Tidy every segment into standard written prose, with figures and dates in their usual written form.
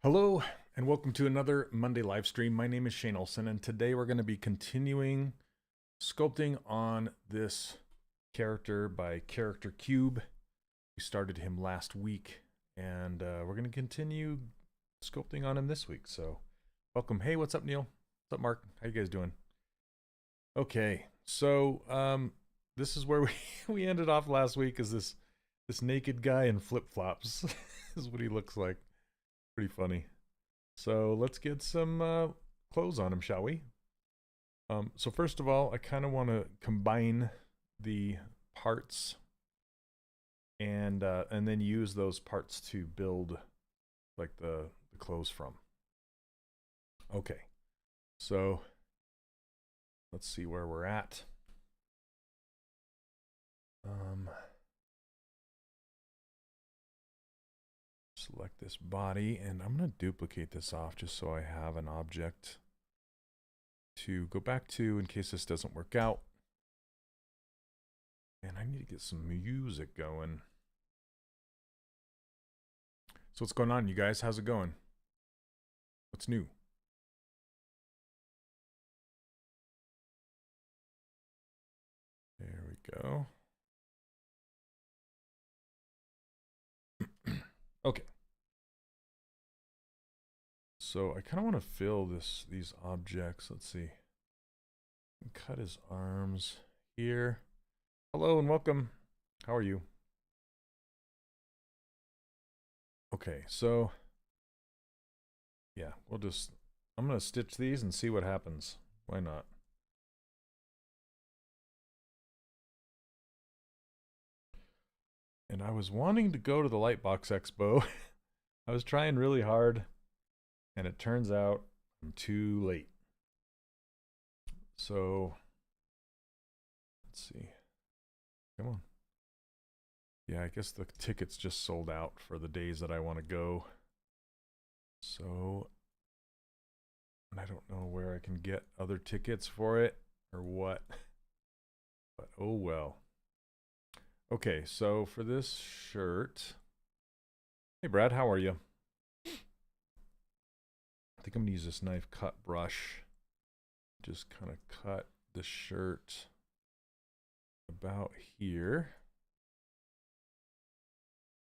Hello and welcome to another Monday live stream. My name is Shane Olson and today we're going to be continuing sculpting on this character by Character Cube. We started him last week and we're going to continue sculpting on him this week. So welcome. Hey, what's up, Neil? What's up, Mark? How you guys doing? Okay, so this is where we ended off last week. Is this naked guy in flip-flops is what he looks like. Pretty funny. So let's get some clothes on him, shall we? So first of all, I kind of want to combine the parts and then use those parts to build like the clothes from. Okay, so let's see where we're at. Select this body, and I'm going to duplicate this off just so I have an object to go back to in case this doesn't work out. And I need to get some music going. So what's going on, you guys? How's it going? What's new? There we go. Okay. So I kind of want to fill these objects. Let's see. Cut his arms here. Hello and welcome. How are you? Okay, so yeah, I'm gonna stitch these and see what happens. Why not? And I was wanting to go to the Lightbox Expo. I was trying really hard, and it turns out I'm too late. So, let's see. Come on. Yeah, I guess the tickets just sold out for the days that I want to go. So, I don't know where I can get other tickets for it or what. But oh well. Okay, so for this shirt, hey Brad, how are you? I think I'm gonna use this knife cut brush. Just kind of cut the shirt about here.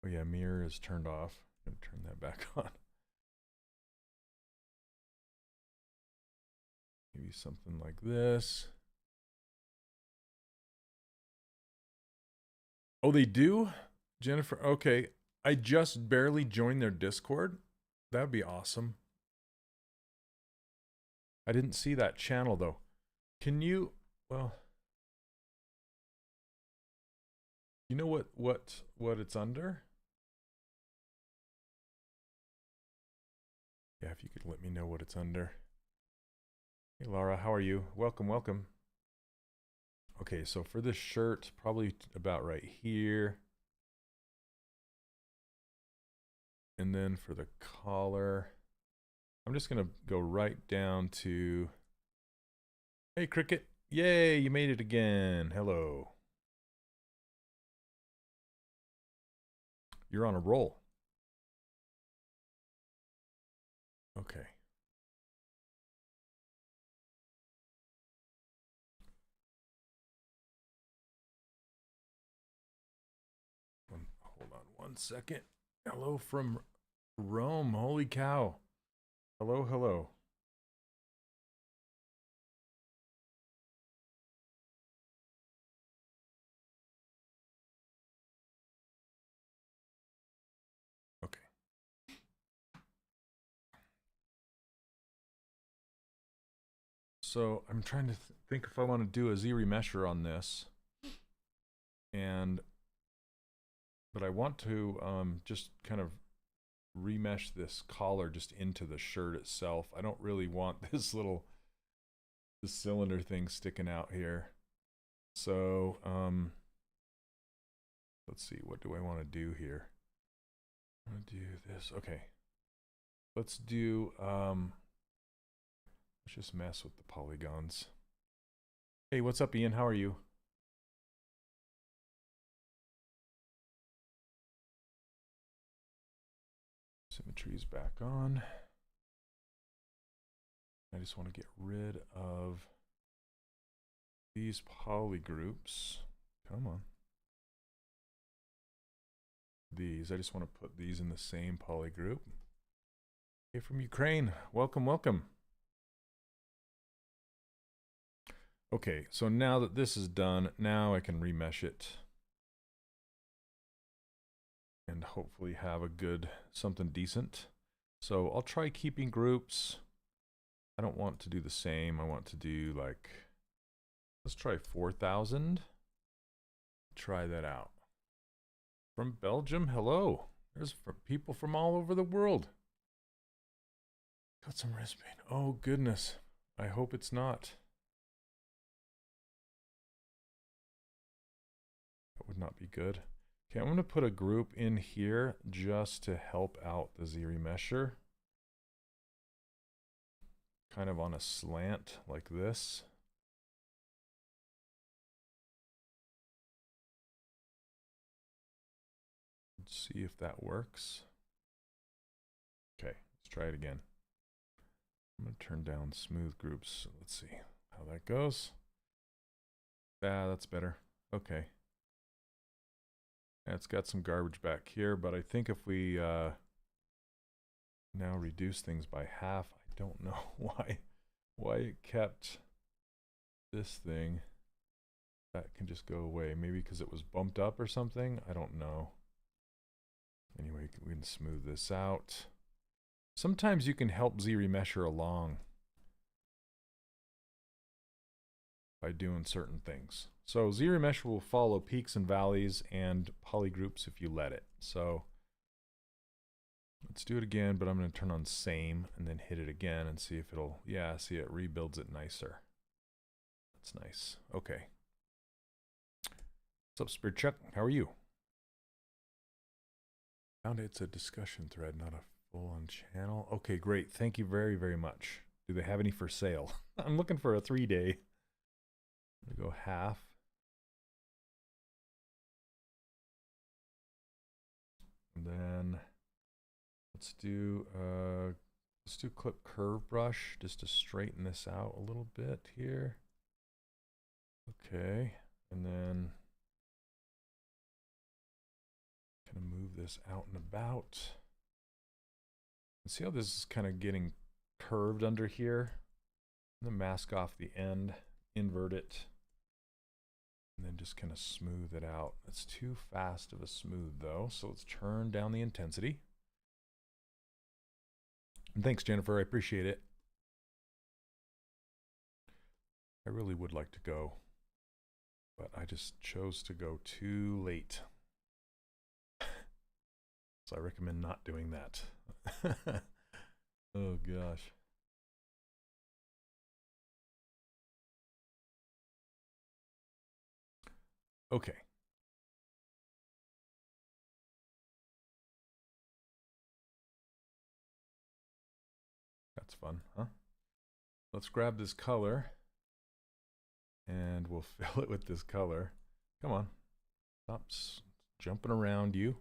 Oh yeah, mirror is turned off. I'm gonna turn that back on. Maybe something like this. Oh, they do? Jennifer, okay. I just barely joined their Discord. That would be awesome. I didn't see that channel though. Can you, well, you know what it's under? Yeah, if you could let me know what it's under. Hey Laura, how are you? Welcome, welcome. Okay, so for this shirt, probably about right here. And then for the collar, I'm just gonna go right down to, hey Cricket, yay, you made it again, hello. You're on a roll. Okay. Hold on one second. Hello from Rome, holy cow. Hello, hello. Okay. So I'm trying to think if I want to do a Z-remesher on this. But I want to just kind of remesh this collar just into the shirt itself. I don't really want this cylinder thing sticking out here. So let's see, what do I want to do here? I want to do this. Okay. Let's do let's just mess with the polygons. Hey, what's up, Ian? How are you? Symmetry is back on. I just want to get rid of these poly groups. Come on. These, I just want to put these in the same poly group. Hey, from Ukraine, welcome, welcome. Okay, so now that this is done, now I can remesh it and hopefully have a good, something decent. So I'll try keeping groups. I don't want to do the same. I want to do like, let's try 4,000. Try that out. From Belgium, hello. There's people from all over the world. Got some wrist pain. Oh goodness. I hope it's not. That would not be good. Okay, I'm going to put a group in here just to help out the Z-remesher. Kind of on a slant like this. Let's see if that works. Okay, let's try it again. I'm going to turn down smooth groups. Let's see how that goes. Ah, that's better. Okay. It's got some garbage back here, but I think if we now reduce things by half, I don't know why it kept this thing. That can just go away. Maybe because it was bumped up or something. I don't know. Anyway, we can smooth this out. Sometimes you can help Z-remesher along by doing certain things. So Z-remesher will follow peaks and valleys and polygroups if you let it. So let's do it again, but I'm going to turn on same and then hit it again and see if it'll, yeah, see it rebuilds it nicer. That's nice. Okay. What's up, Spirit Chuck? How are you? Found it's a discussion thread, not a full-on channel. Okay, great. Thank you very, very much. Do they have any for sale? I'm looking for a 3-day. I'm gonna go half. And then let's do clip curve brush just to straighten this out a little bit here. Okay, and then kind of move this out and about. And see how this is kind of getting curved under here? I'm gonna mask off the end, invert it, and then just kind of smooth it out. It's too fast of a smooth though, so let's turn down the intensity. And thanks, Jennifer, I appreciate it. I really would like to go, but I just chose to go too late. So I recommend not doing that. Oh gosh. Okay. That's fun, huh? Let's grab this color and we'll fill it with this color. Come on. Stop jumping around you.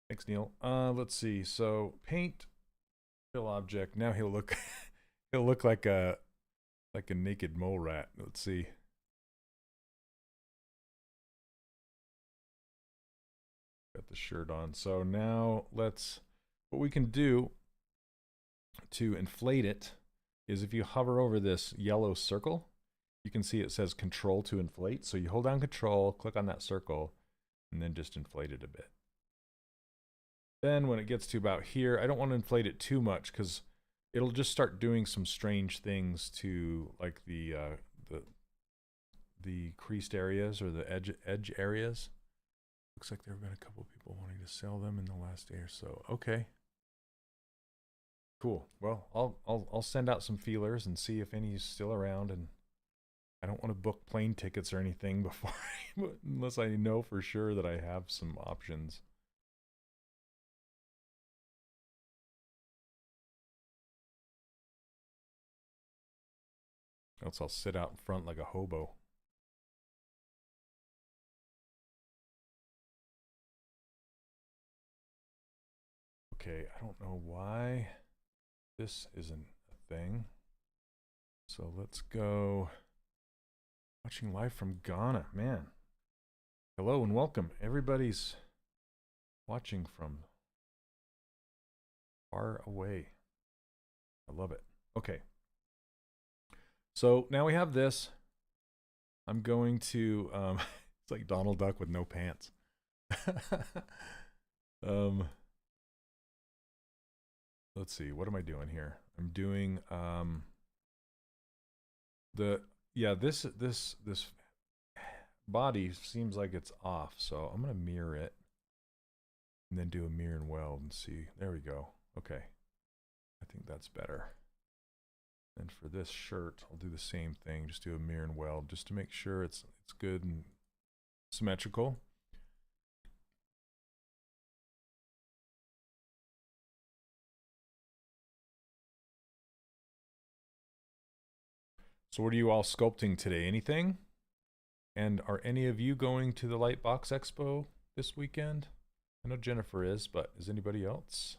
Thanks, Neil. Let's see. So paint, fill object. Now he'll look he'll look like a naked mole rat. Let's see. Got the shirt on. So now let's, what we can do to inflate it is if you hover over this yellow circle, you can see it says control to inflate. So you hold down control, click on that circle, and then just inflate it a bit. Then when it gets to about here, I don't want to inflate it too much because it'll just start doing some strange things to like the creased areas or the edge areas. Looks like there have been a couple of people wanting to sell them in the last day or so. Okay. Cool. Well, I'll send out some feelers and see if any is still around, and I don't want to book plane tickets or anything before unless I know for sure that I have some options. Else I'll sit out in front like a hobo. Okay, I don't know why this isn't a thing. So let's go. Watching live from Ghana, man. Hello and welcome. Everybody's watching from far away. I love it. Okay. So now we have this. I'm going to, it's like Donald Duck with no pants. Let's see, what am I doing here? I'm doing, this body seems like it's off, so I'm gonna mirror it and then do a mirror and weld and see. There we go. Okay, I think that's better. And for this shirt, I'll do the same thing. Just do a mirror and weld just to make sure it's good and symmetrical. So what are you all sculpting today? Anything? And are any of you going to the Lightbox Expo this weekend? I know Jennifer is, but is anybody else?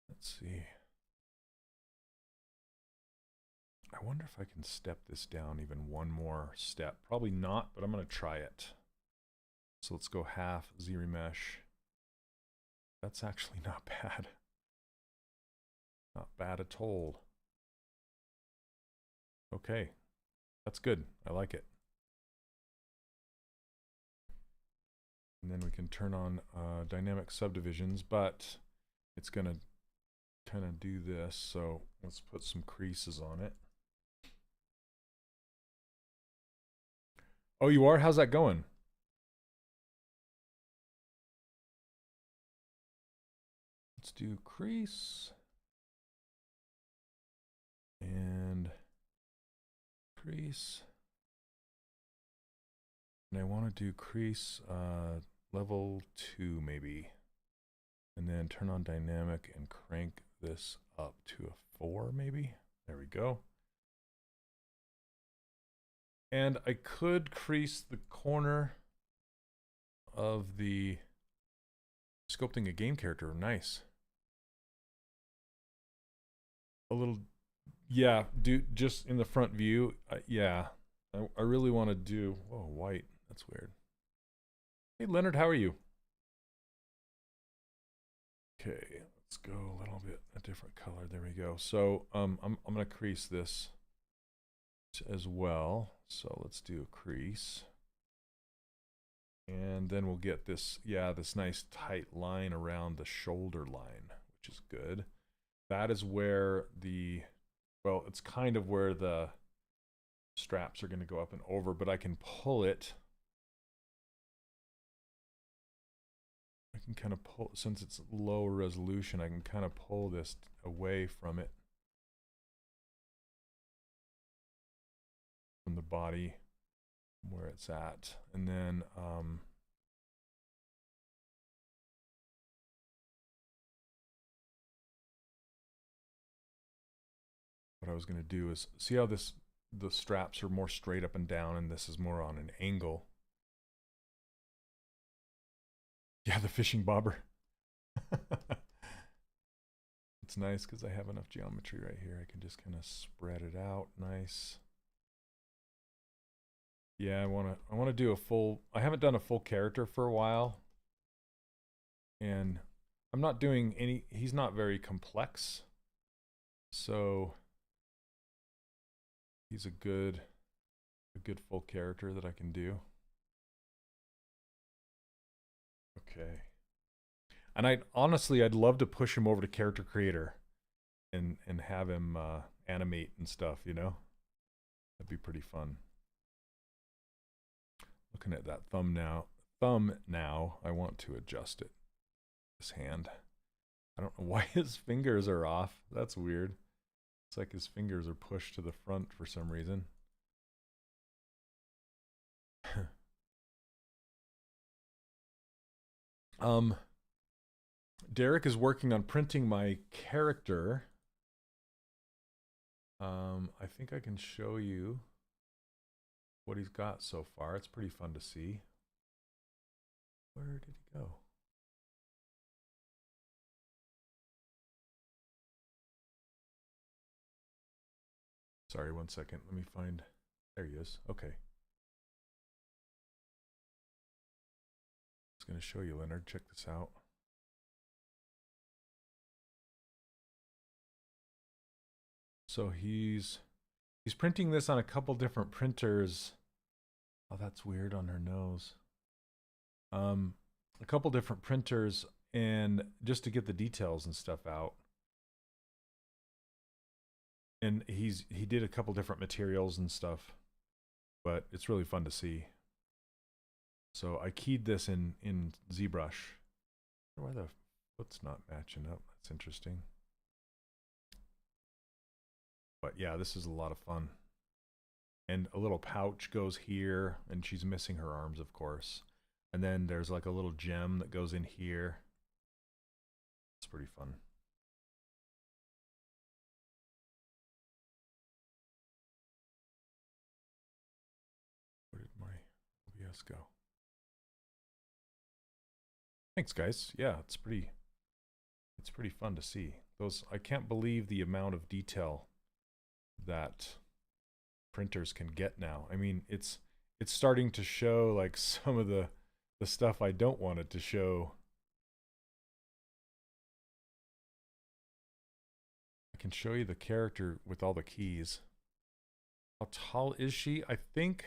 Let's see. I wonder if I can step this down even one more step. Probably not, but I'm going to try it. So let's go half ZRemesh. That's actually not bad. Not bad at all. Okay, that's good. I like it. And then we can turn on dynamic subdivisions, but it's going to kind of do this. So let's put some creases on it. Oh, you are? How's that going? Let's do crease and crease. And I want to do crease level 2 maybe. And then turn on dynamic and crank this up to a 4 maybe. There we go. And I could crease the corner of the sculpting a game character. Nice. A little, yeah, do just in the front view. Yeah, I really want to do, oh, white. That's weird. Hey, Leonard, how are you? Okay, let's go a little bit a different color. There we go. So I'm gonna crease this as well. So let's do a crease. And then we'll get this, yeah, this nice tight line around the shoulder line, which is good. That is where the, well, it's kind of where the straps are going to go up and over, but I can pull it. I can kind of pull, since it's low resolution, I can kind of pull this away from it, from the body, where it's at. And then, what I was going to do is, see how this, the straps are more straight up and down, and this is more on an angle. Yeah, the fishing bobber. It's nice because I have enough geometry right here. I can just kind of spread it out nice. Yeah, I want to do a full, I haven't done a full character for a while. And I'm not doing any, he's not very complex. So he's a good full character that I can do. Okay. And I'd love to push him over to Character Creator and have him animate and stuff, you know? That'd be pretty fun. Looking at that thumb now, I want to adjust it. His hand. I don't know why his fingers are off. That's weird. It's like his fingers are pushed to the front for some reason. Derek is working on printing my character. I think I can show you. what he's got so far. It's pretty fun to see. Where did he go? Sorry, one second. Let me find. There he is. Okay. I was going to show you, Leonard. Check this out. So he's printing this on a couple different printers. Oh, that's weird on her nose. A couple different printers, and just to get the details and stuff out. And he did a couple different materials and stuff, but it's really fun to see. So I keyed this in ZBrush. Why the foot's not matching up? That's interesting. But yeah, this is a lot of fun. And a little pouch goes here, and she's missing her arms, of course. And then there's like a little gem that goes in here. It's pretty fun. Where did my OBS go? Thanks, guys. Yeah, it's pretty fun to see. Those, I can't believe the amount of detail that printers can get now. I mean, it's starting to show like some of the stuff I don't want it to show. I can show you the character with all the keys. How tall is she? I think,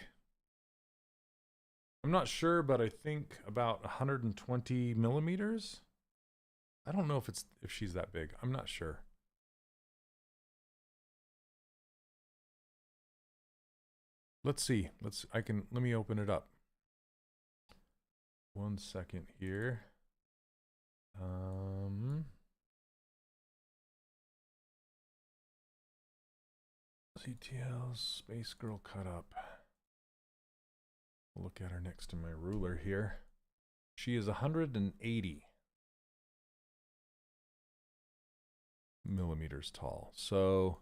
I'm not sure, but I think about 120 millimeters. I don't know if she's that big. I'm not sure. Let's see. Let me open it up. 1 second here. CTL Space Girl cut up. We'll look at her next to my ruler here. She is 180 millimeters tall. So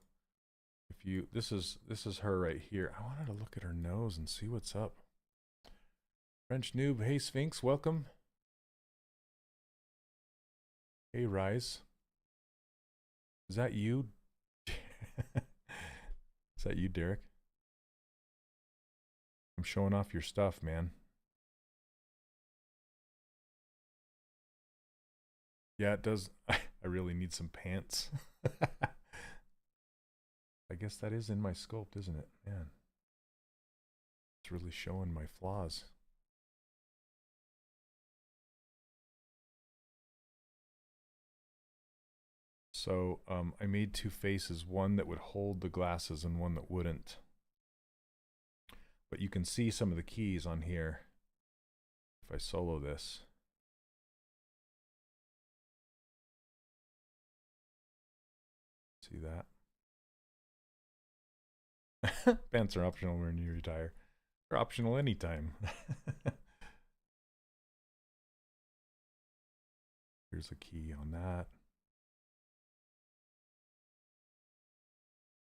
if you, this is her right here. I wanted to look at her nose and see what's up. French noob, hey Sphinx, welcome. Hey Rise. Is that you? Is that you, Derek? I'm showing off your stuff, man. Yeah, it does. I really need some pants. I guess that is in my sculpt, isn't it? Man, it's really showing my flaws. So I made two faces, one that would hold the glasses and one that wouldn't. But you can see some of the keys on here. If I solo this. See that? Pants are optional when you retire. They're optional anytime. Here's a key on that.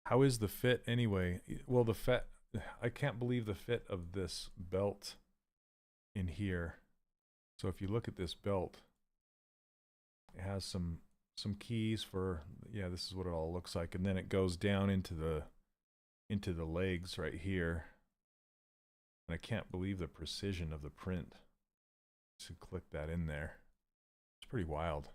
How is the fit anyway? Well, the fit, I can't believe the fit of this belt in here. So if you look at this belt, it has some keys for, yeah, this is what it all looks like. And then it goes down into the legs right here. And I can't believe the precision of the print. To click that in there. It's pretty wild.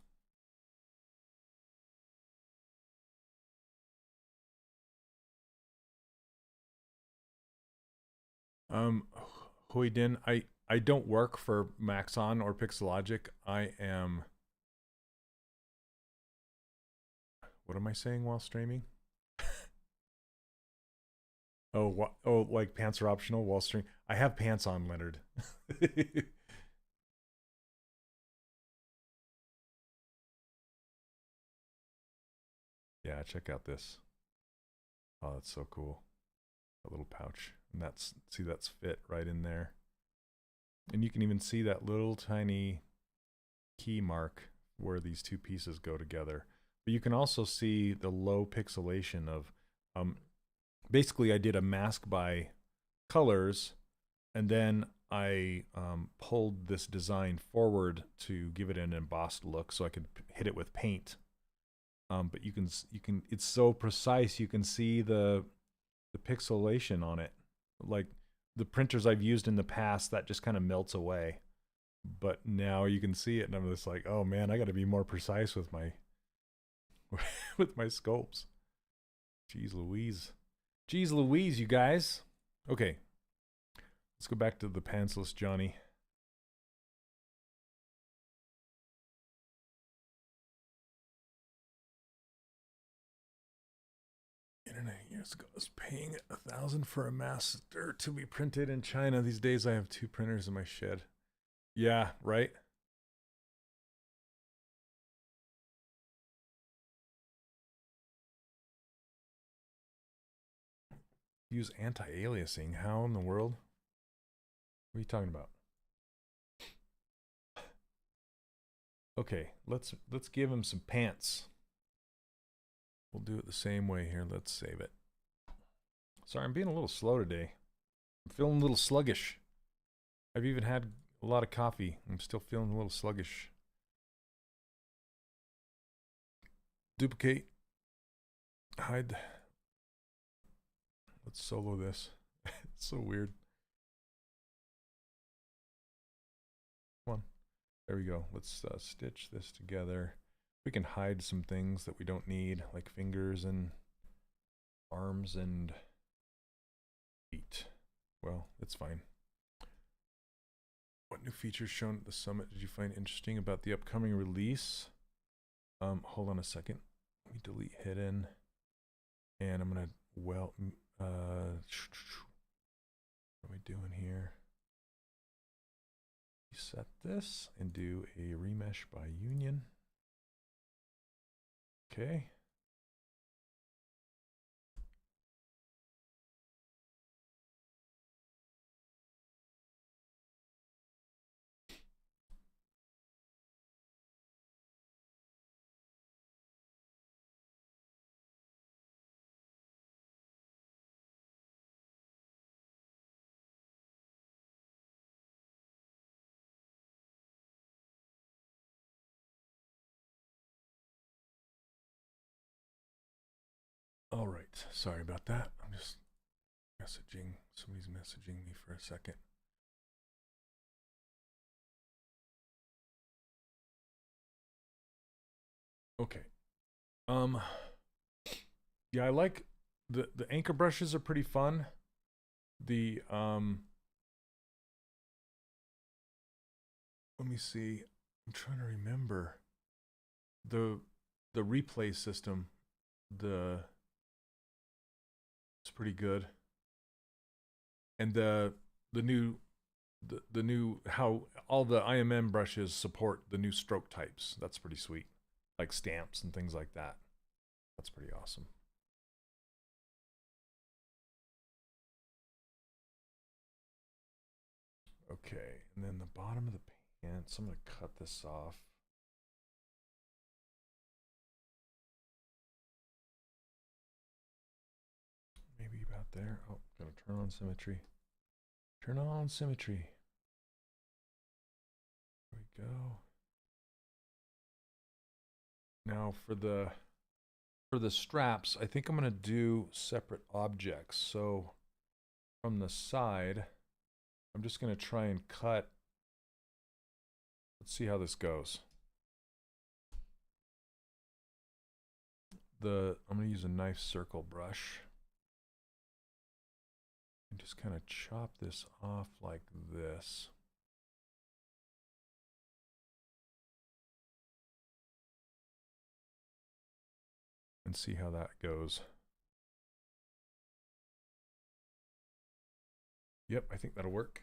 Huidin, I don't work for Maxon or Pixelogic. I am, what am I saying while streaming? Oh, like pants are optional while streaming. I have pants on, Leonard. Yeah, check out this. Oh, that's so cool. A little pouch. And that's, see, that's fit right in there. And you can even see that little tiny key mark where these two pieces go together. But you can also see the low pixelation of, basically I did a mask by colors, and then I pulled this design forward to give it an embossed look so I could hit it with paint. But you can, it's so precise, you can see the pixelation on it. Like the printers I've used in the past, that just kind of melts away. But now you can see it, and I'm just like, oh man, I got to be more precise with my with my sculpts. Jeez Louise. Jeez Louise, you guys. Okay. Let's go back to the pantsless Johnny. Internet years ago, I was paying $1,000 for a master to be printed in China. These days I have 2 printers in my shed. Yeah, right? Use anti-aliasing. How in the world? What are you talking about? Okay, let's give him some pants. We'll do it the same way here. Let's save it. Sorry, I'm being a little slow today. I'm feeling a little sluggish. I've even had a lot of coffee. I'm still feeling a little sluggish. Duplicate. Hide. Let's solo this. It's so weird. Come on. There we go. Let's stitch this together. We can hide some things that we don't need, like fingers and arms and feet. Well, it's fine. What new features shown at the summit did you find interesting about the upcoming release? Hold on a second. Let me delete hidden. And I'm gonna, well, what am I doing here? Set this and do a remesh by union. Okay. All right, sorry about that. I'm just messaging. Somebody's messaging me for a second. Okay. Yeah, I like the anchor brushes are pretty fun. The let me see. I'm trying to remember the replay system. It's pretty good. And the new how all the IMM brushes support the new stroke types. That's pretty sweet. Like stamps and things like that. That's pretty awesome. Okay, and then the bottom of the pants, I'm going to cut this off. Maybe about there. Oh, going to turn on symmetry. Turn on symmetry. There we go. Now for the straps, I think I'm going to do separate objects. So from the side, I'm just going to try and cut. Let's see how this goes. I'm going to use a knife circle brush and just kind of chop this off like this. And see how that goes. Yep, I think that'll work.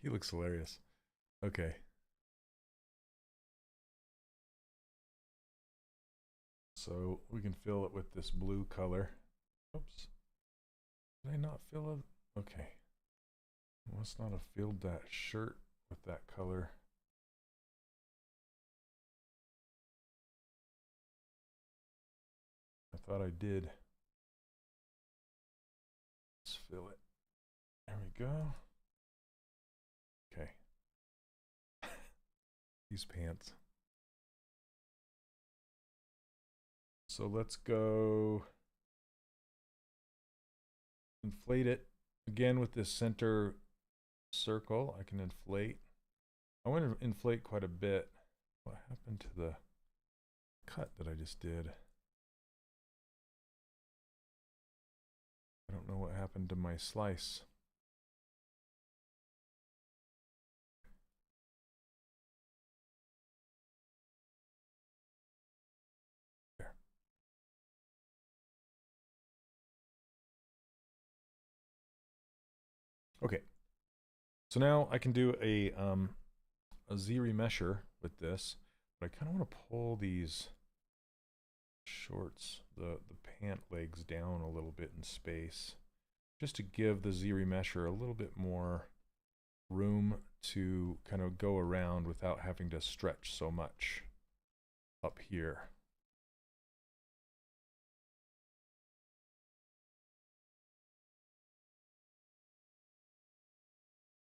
He looks hilarious. Okay. So we can fill it with this blue color. Oops. Did I not fill it? Okay. I must not have filled that shirt with that color. thought I did. Let's fill it. There we go. Okay. These pants. So let's go inflate it again with this center circle. I can inflate. I want to inflate quite a bit. What happened to the cut that I just did? I don't know what happened to my slice. There. Okay. So now I can do a Z remesher with this, but I kind of want to pull these shorts, the pant legs down a little bit in space, just to give the Z remesher a little bit more room to kind of go around without having to stretch so much up here.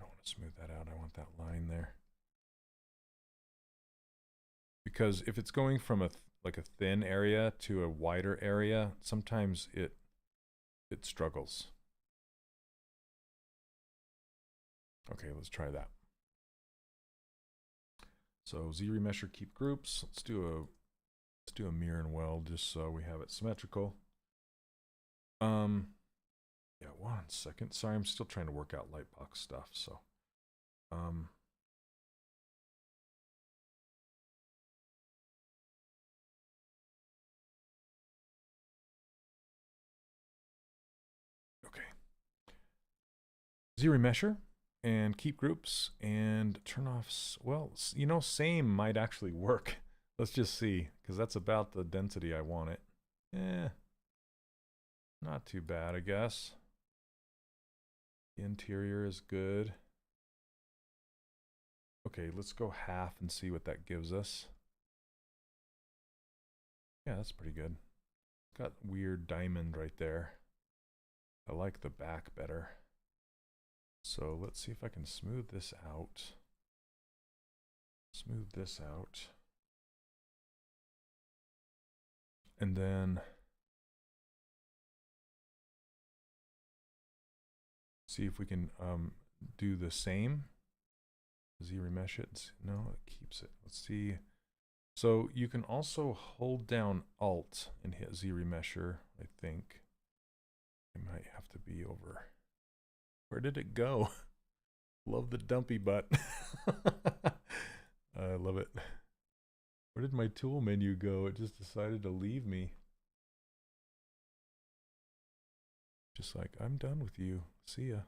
I don't want to smooth that out. I want that line there. Because if it's going from like a thin area to a wider area, sometimes it struggles. Okay, let's try that. So Z remesher, keep groups. Let's do a mirror and weld just so we have it symmetrical. Yeah, 1 second. Sorry, I'm still trying to work out Lightbox stuff, so okay. Z remesher and keep groups and turn off, well, you know, same might actually work. Let's just see, because that's about the density I want it. Not too bad, I guess. The interior is good. Okay, let's go half and see what that gives us. Yeah, that's pretty good. Got weird diamond right there. I like the back better. So let's see if I can smooth this out. Smooth this out. And then see if we can do the same. Z remesh it. No, it keeps it. Let's see. So you can also hold down Alt and hit Z remesher, I think. It might have to be over. Where did it go? Love the dumpy butt. I love it. Where did my tool menu go? It just decided to leave me. Just like, I'm done with you. See ya.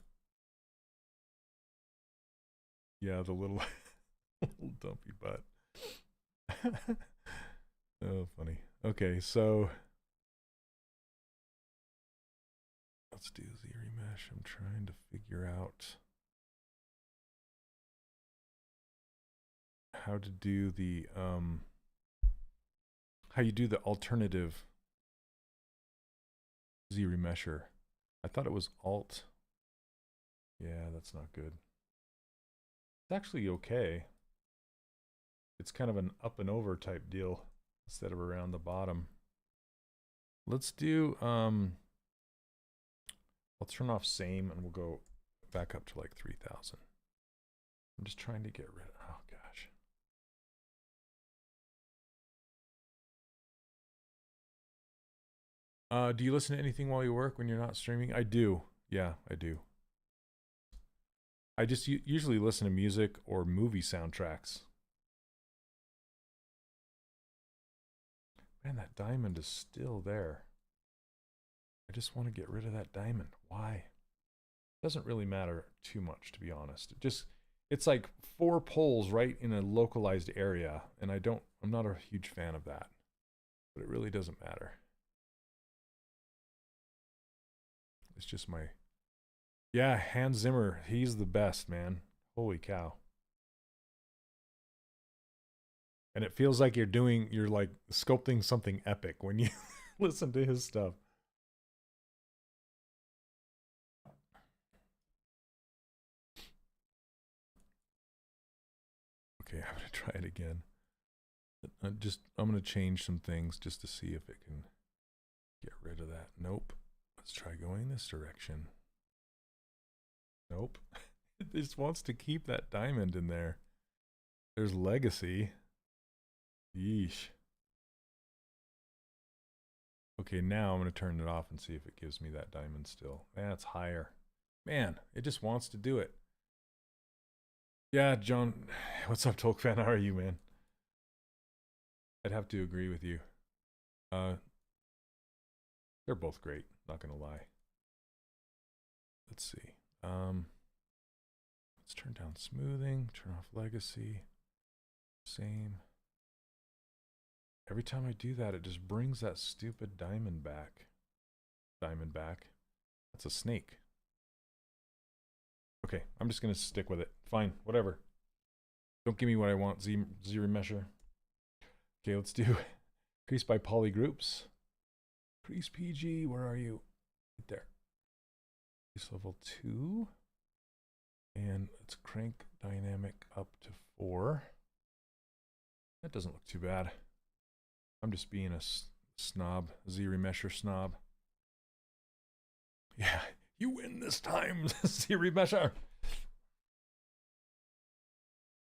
Yeah, the little, little dumpy butt. Oh, funny. Okay, so let's do Z remesh. I'm trying to figure out how to do the how you do the alternative Z remesher. I thought it was Alt. Yeah, that's not good. It's actually okay. It's kind of an up and over type deal instead of around the bottom. Let's do I'll turn off same and we'll go back up to like 3000. I'm just trying to get rid of, oh gosh. Do you listen to anything while you work when you're not streaming? I do. Yeah, I do. I just usually listen to music or movie soundtracks. Man, that diamond is still there. I just want to get rid of that diamond. Why? Doesn't really matter too much, to be honest. It's like 4 poles right in a localized area, and I'm not a huge fan of that. But it really doesn't matter. It's just my, yeah, Hans Zimmer, he's the best, man. Holy cow. And it feels like you're like sculpting something epic when you listen to his stuff. Okay, I'm gonna try it again. I'm gonna change some things just to see if it can get rid of that. Nope. Let's try going this direction. Nope. It just wants to keep that diamond in there. There's legacy. Yeesh. Okay, now I'm going to turn it off and see if it gives me that diamond still. That's higher. Man, it just wants to do it. Yeah, John. What's up, Tolk fan? How are you, man? I'd have to agree with you. They're both great, not going to lie. Let's see. Let's turn down smoothing, turn off legacy. Same. Every time I do that, it just brings that stupid diamond back. Diamond back. That's a snake. Okay, I'm just going to stick with it. Fine, whatever. Don't give me what I want, ZBrush. Okay, let's do crease by poly groups. Crease PG, where are you? Right there. Crease level 2. And let's crank dynamic up to 4. That doesn't look too bad. I'm just being a snob, ZBrush snob. Yeah, you win this time, ZBrush.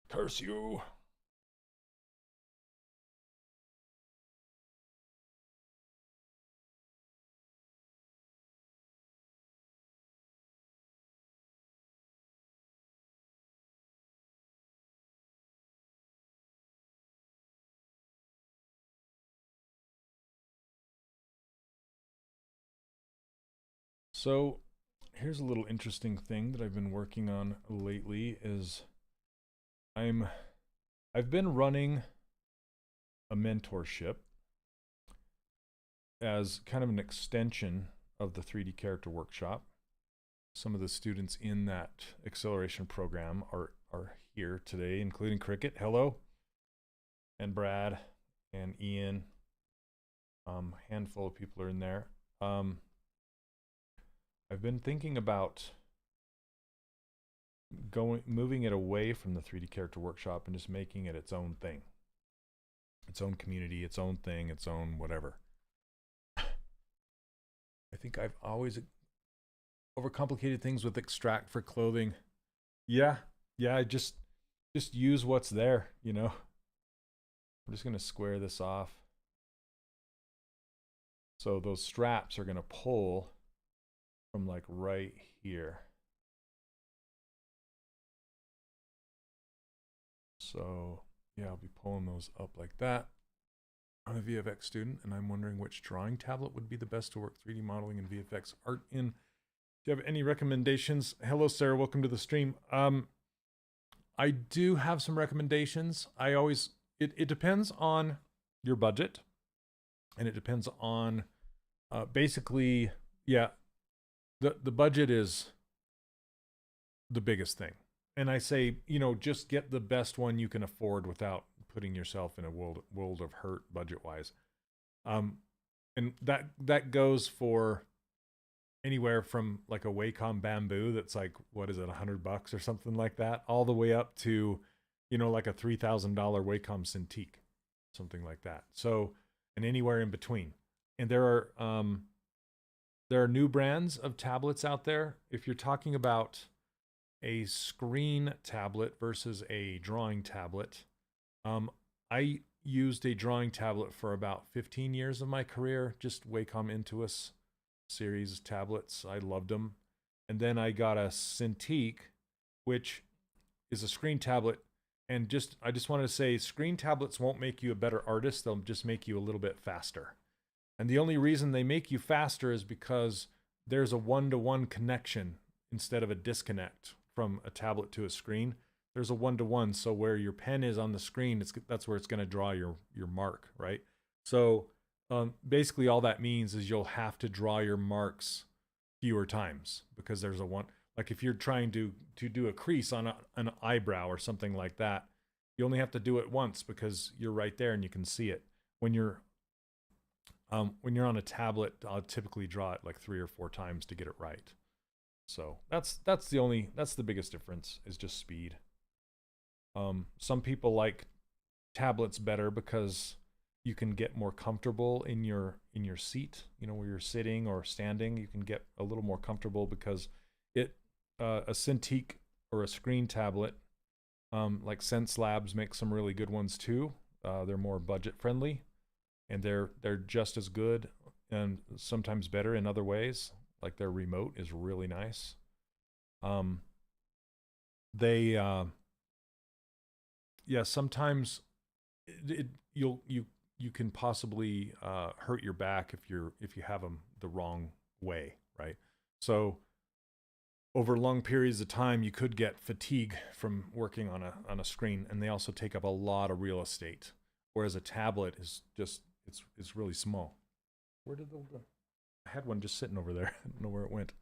Curse you. So here's a little interesting thing that I've been working on lately is I've been running a mentorship as kind of an extension of the 3D character workshop. Some of the students in that acceleration program are here today, including Cricket, hello, and Brad and Ian. Handful of people are in there. I've been thinking about moving it away from the 3D character workshop and just making it its own thing, its own community, its own thing, its own whatever. I think I've always overcomplicated things with extract for clothing. Yeah, just use what's there, you know. I'm just gonna square this off. So those straps are gonna pull from like right here. So yeah, I'll be pulling those up like that. I'm a VFX student and I'm wondering which drawing tablet would be the best to work 3D modeling and VFX art in. Do you have any recommendations? Hello, Sarah, welcome to the stream. I do have some recommendations. It depends on your budget and it depends on basically, yeah, the budget is the biggest thing. And I say, you know, just get the best one you can afford without putting yourself in a world of hurt budget-wise. And that goes for anywhere from like a Wacom Bamboo that's like, what is it, $100 or something like that, all the way up to, you know, like a $3,000 Wacom Cintiq, something like that. So, and anywhere in between. And there are new brands of tablets out there. If you're talking about a screen tablet versus a drawing tablet, I used a drawing tablet for about 15 years of my career, just Wacom Intuos series tablets. I loved them. And then I got a Cintiq, which is a screen tablet. And I just wanted to say, screen tablets won't make you a better artist. They'll just make you a little bit faster. And the only reason they make you faster is because there's a one-to-one connection instead of a disconnect from a tablet to a screen. There's a one-to-one, so where your pen is on the screen, that's where it's going to draw your mark, right? So basically all that means is you'll have to draw your marks fewer times because there's a one. Like if you're trying to do a crease on an eyebrow or something like that, you only have to do it once because you're right there and you can see it. When you're When you're on a tablet, I'll typically draw it like 3 or 4 times to get it right. So that's the biggest difference, is just speed. Some people like tablets better because you can get more comfortable in your seat, you know, where you're sitting or standing. You can get a little more comfortable because a Cintiq or a screen tablet, like Sense Labs make some really good ones too. They're more budget friendly, and they're just as good and sometimes better in other ways. Like their remote is really nice. Sometimes you can possibly hurt your back if you have them the wrong way, right? So over long periods of time, you could get fatigue from working on a screen, and they also take up a lot of real estate. Whereas a tablet is just it's really small. Where did I had one just sitting over there. I don't know where it went.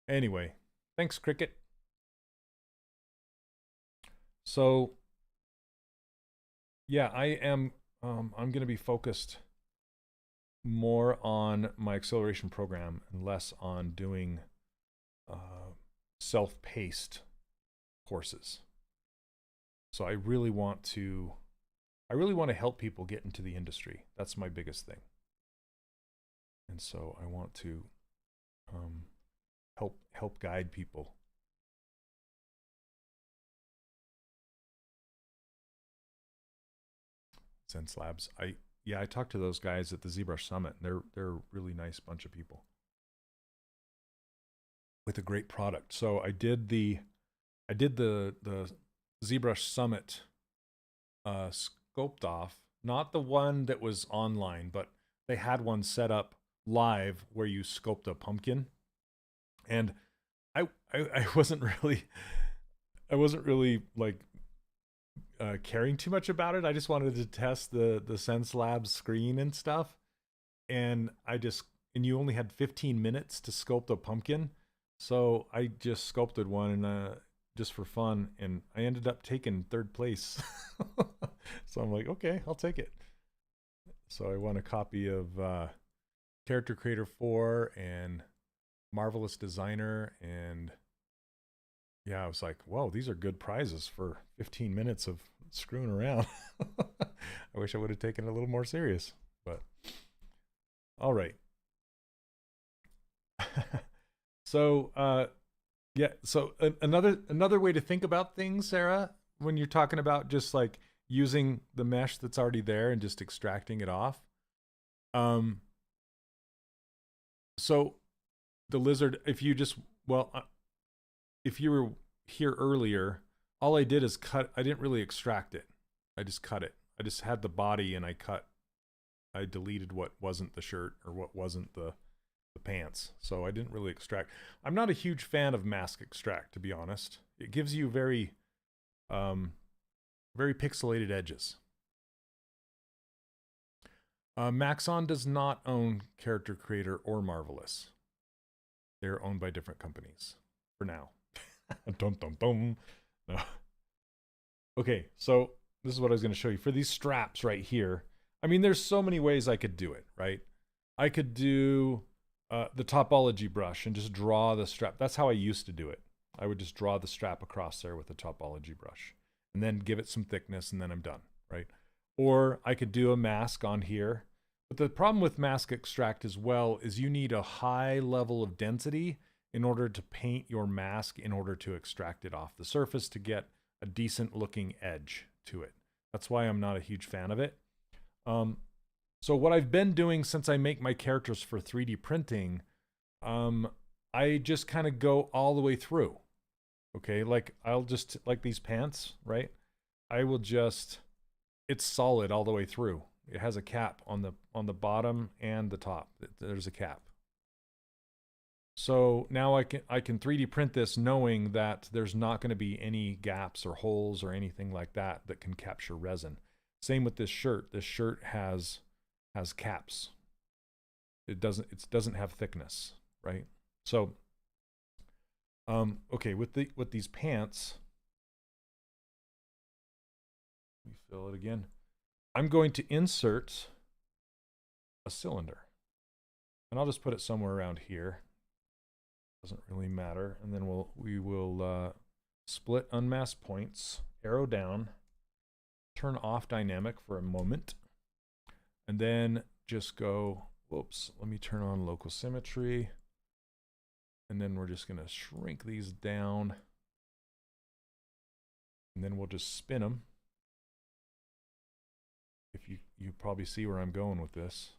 Anyway, thanks, Cricket. So yeah, I'm going to be focused more on my acceleration program and less on doing self-paced courses. So I really want to help people get into the industry. That's my biggest thing. And so I want to help guide people. Sense Labs. I talked to those guys at the ZBrush Summit. They're a really nice bunch of people with a great product. So I did the ZBrush Summit sculpt off, not the one that was online, but they had one set up live where you sculpt a pumpkin. And I wasn't really like caring too much about it. I just wanted to test the Sense Labs screen and stuff. And you only had 15 minutes to sculpt a pumpkin. So I just sculpted one just for fun, and I ended up taking 3rd place. So I'm like, okay, I'll take it. So I won a copy of Character Creator 4 and Marvelous Designer, and yeah, I was like, whoa, these are good prizes for 15 minutes of screwing around. I wish I would have taken it a little more serious, but all right. So another way to think about things, Sarah, when you're talking about just like using the mesh that's already there and just extracting it off. So the lizard, if you were here earlier, all I did is cut. I didn't really extract it. I just cut it. I just had the body and I deleted what wasn't the shirt or what wasn't the pants. So I didn't really extract. I'm not a huge fan of mask extract, to be honest. It gives you very pixelated edges. Maxon does not own Character Creator or Marvelous. They're owned by different companies for now. Dum dum dum. No. Okay, so this is what I was going to show you for these straps right here. I mean, there's so many ways I could do it, right? I could do the topology brush and just draw the strap. That's how I used to do it. I would just draw the strap across there with the topology brush and then give it some thickness, and then I'm done, right? Or I could do a mask on here. But the problem with mask extract as well is you need a high level of density in order to paint your mask, in order to extract it off the surface to get a decent looking edge to it. That's why I'm not a huge fan of it. So what I've been doing since I make my characters for 3D printing, I just kind of go all the way through. Okay, like I'll just, like these pants, right? I will just, it's solid all the way through. It has a cap on the bottom and the top. There's a cap. So now I can 3D print this knowing that there's not going to be any gaps or holes or anything like that that can capture resin. Same with this shirt. This shirt has caps. It doesn't have thickness, right? So okay, with these pants, let me fill it again. I'm going to insert a cylinder. And I'll just put it somewhere around here. Doesn't really matter. And then we will split unmasked points, arrow down, turn off dynamic for a moment, and then just go, whoops, let me turn on local symmetry. And then we're just going to shrink these down. And then we'll just spin them. If you probably see where I'm going with this.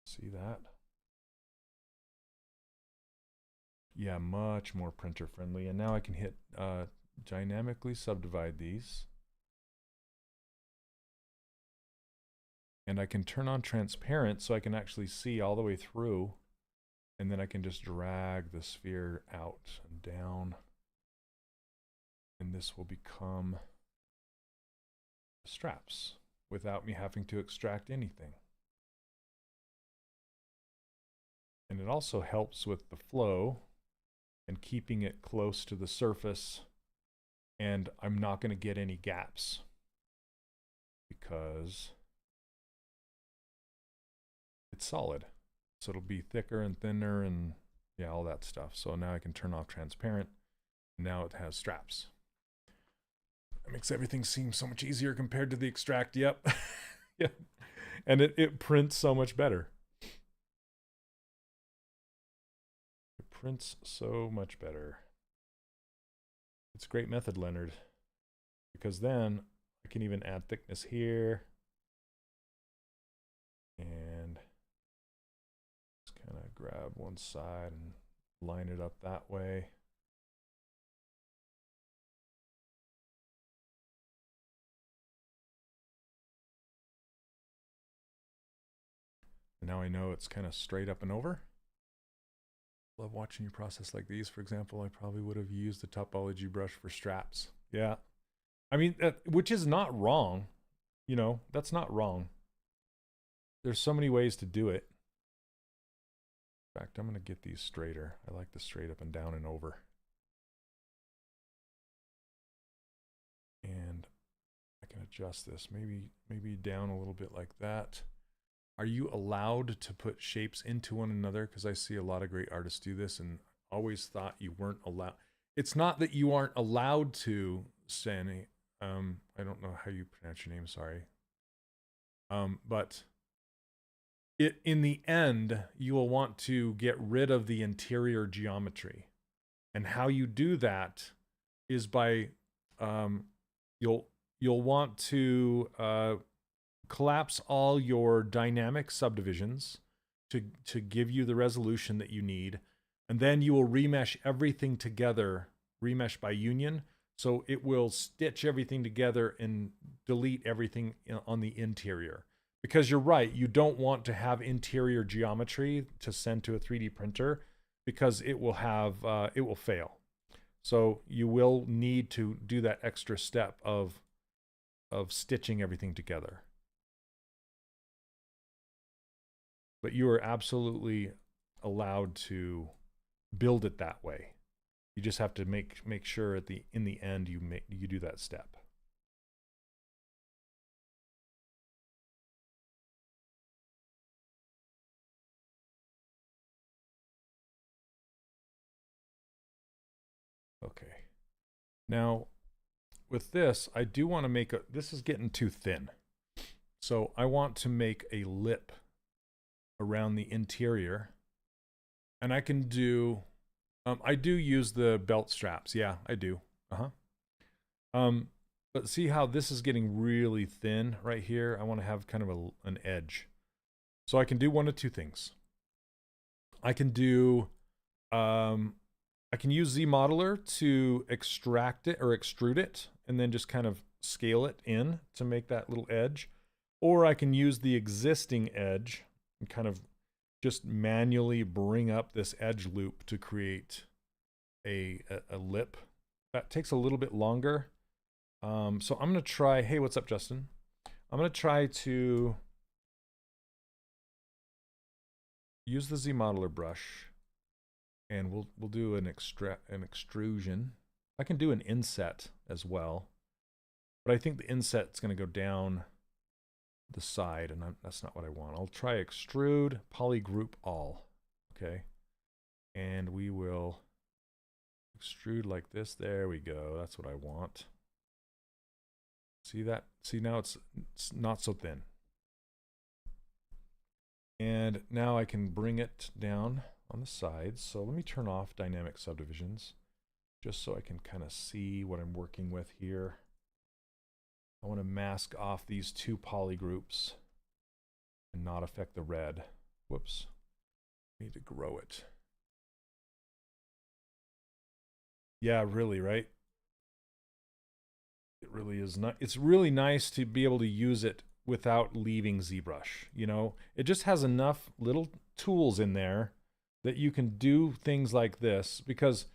See that? Yeah, much more printer friendly. And now I can hit dynamically subdivide these. And I can turn on transparent so I can actually see all the way through. And then I can just drag the sphere out and down. And this will become straps without me having to extract anything. And it also helps with the flow and keeping it close to the surface. And I'm not going to get any gaps because it's solid. So it'll be thicker and thinner and yeah, all that stuff. So now I can turn off transparent. Now it has straps. It makes everything seem so much easier compared to the extract. Yep. Yeah. And it prints so much better. It prints so much better. It's a great method, Leonard, because then I can even add thickness here. And just kind of grab one side and line it up that way. And now I know it's kind of straight up and over. Love watching you process like these. For example, I probably would have used the topology brush for straps. Yeah. I mean, which is not wrong. You know, that's not wrong. There's so many ways to do it. In fact, I'm going to get these straighter. I like the straight up and down and over. And I can adjust this, maybe down a little bit like that. Are you allowed to put shapes into one another? Because I see a lot of great artists do this and always thought you weren't allowed. It's not that you aren't allowed to, Sani. I don't know how you pronounce your name, sorry. But in the end, you will want to get rid of the interior geometry. And how you do that is by, you'll want to collapse all your dynamic subdivisions to give you the resolution that you need. And then you will remesh everything together, remesh by union. So it will stitch everything together and delete everything on the interior. Because you're right, you don't want to have interior geometry to send to a 3D printer because it will have, it will fail. So you will need to do that extra step of stitching everything together. But you are absolutely allowed to build it that way. You just have to make sure in the end you do that step. Okay. Now with this, I do want to make this is getting too thin. So I want to make a lip around the interior, and I can do I do use the belt straps. Yeah, I do. But see how this is getting really thin right here? I want to have kind of an edge. So I can do one of two things. I can do I can use ZModeler to extract it or extrude it and then just kind of scale it in to make that little edge. Or I can use the existing edge and kind of just manually bring up this edge loop to create a lip. That takes a little bit longer. So I'm going to try, hey, what's up, Justin? I'm going to try to use the ZModeler brush, and we'll do an extrusion. I can do an inset as well, But I think the inset's going to go down the side, and that's not what I want. I'll try extrude, polygroup all. Okay. And we will extrude like this. There we go. That's what I want. See that? See, now it's not so thin. And now I can bring it down on the sides. So let me turn off dynamic subdivisions just so I can kind of see what I'm working with here. I want to mask off these two polygroups and not affect the red. Whoops. I need to grow it. Yeah, really, right? It really is not. It's really nice to be able to use it without leaving ZBrush. You know, it just has enough little tools in there that you can do things like this, because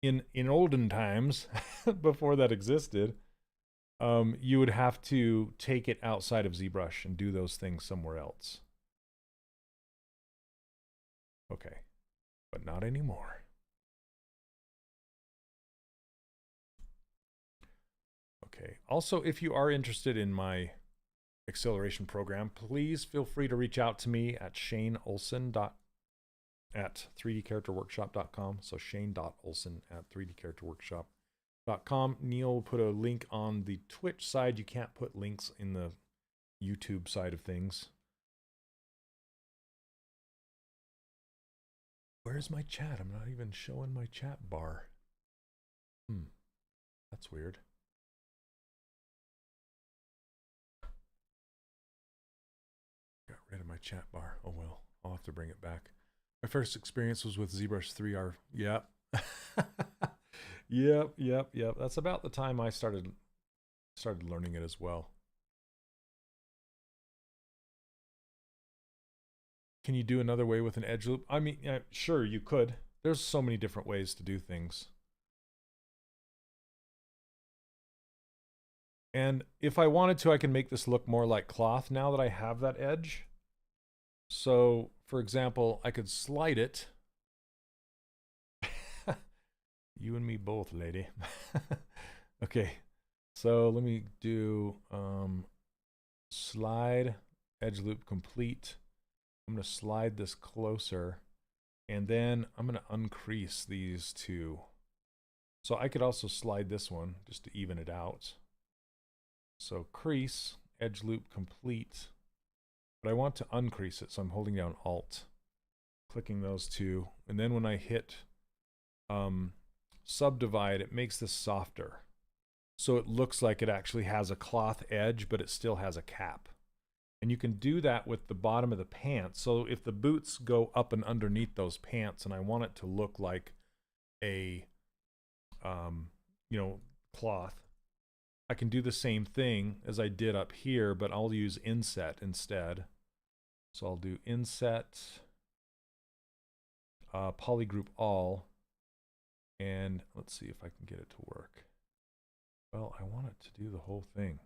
in olden times, before that existed, you would have to take it outside of ZBrush and do those things somewhere else. Okay, but not anymore. Okay, also, if you are interested in my acceleration program, please feel free to reach out to me at shaneolson@3dcharacterworkshop.com. So shane.olson@3dcharacterworkshop.com. Neil will put a link on the Twitch side. You can't put links in the YouTube side of things. Where's my chat? I'm not even showing my chat bar. That's weird. Got rid of my chat bar. Oh well, I'll have to bring it back. My first experience was with ZBrush 3R. Yep. Yep. That's about the time I started learning it as well. Can you do another way with an edge loop? I mean, sure, you could. There's so many different ways to do things. And if I wanted to, I can make this look more like cloth now that I have that edge. So, for example, I could slide it. You and me both, lady. Okay, so let me do slide, edge loop complete. I'm going to slide this closer, and then I'm going to uncrease these two. So I could also slide this one just to even it out. So crease, edge loop complete, but I want to uncrease it, so I'm holding down Alt, clicking those two, and then when I hit subdivide, it makes this softer. So it looks like it actually has a cloth edge, but it still has a cap. And you can do that with the bottom of the pants. So if the boots go up and underneath those pants, and I want it to look like a, you know, cloth, I can do the same thing as I did up here, but I'll use inset instead. So I'll do inset, polygroup all, and let's see if I can get it to work. Well, I want it to do the whole thing.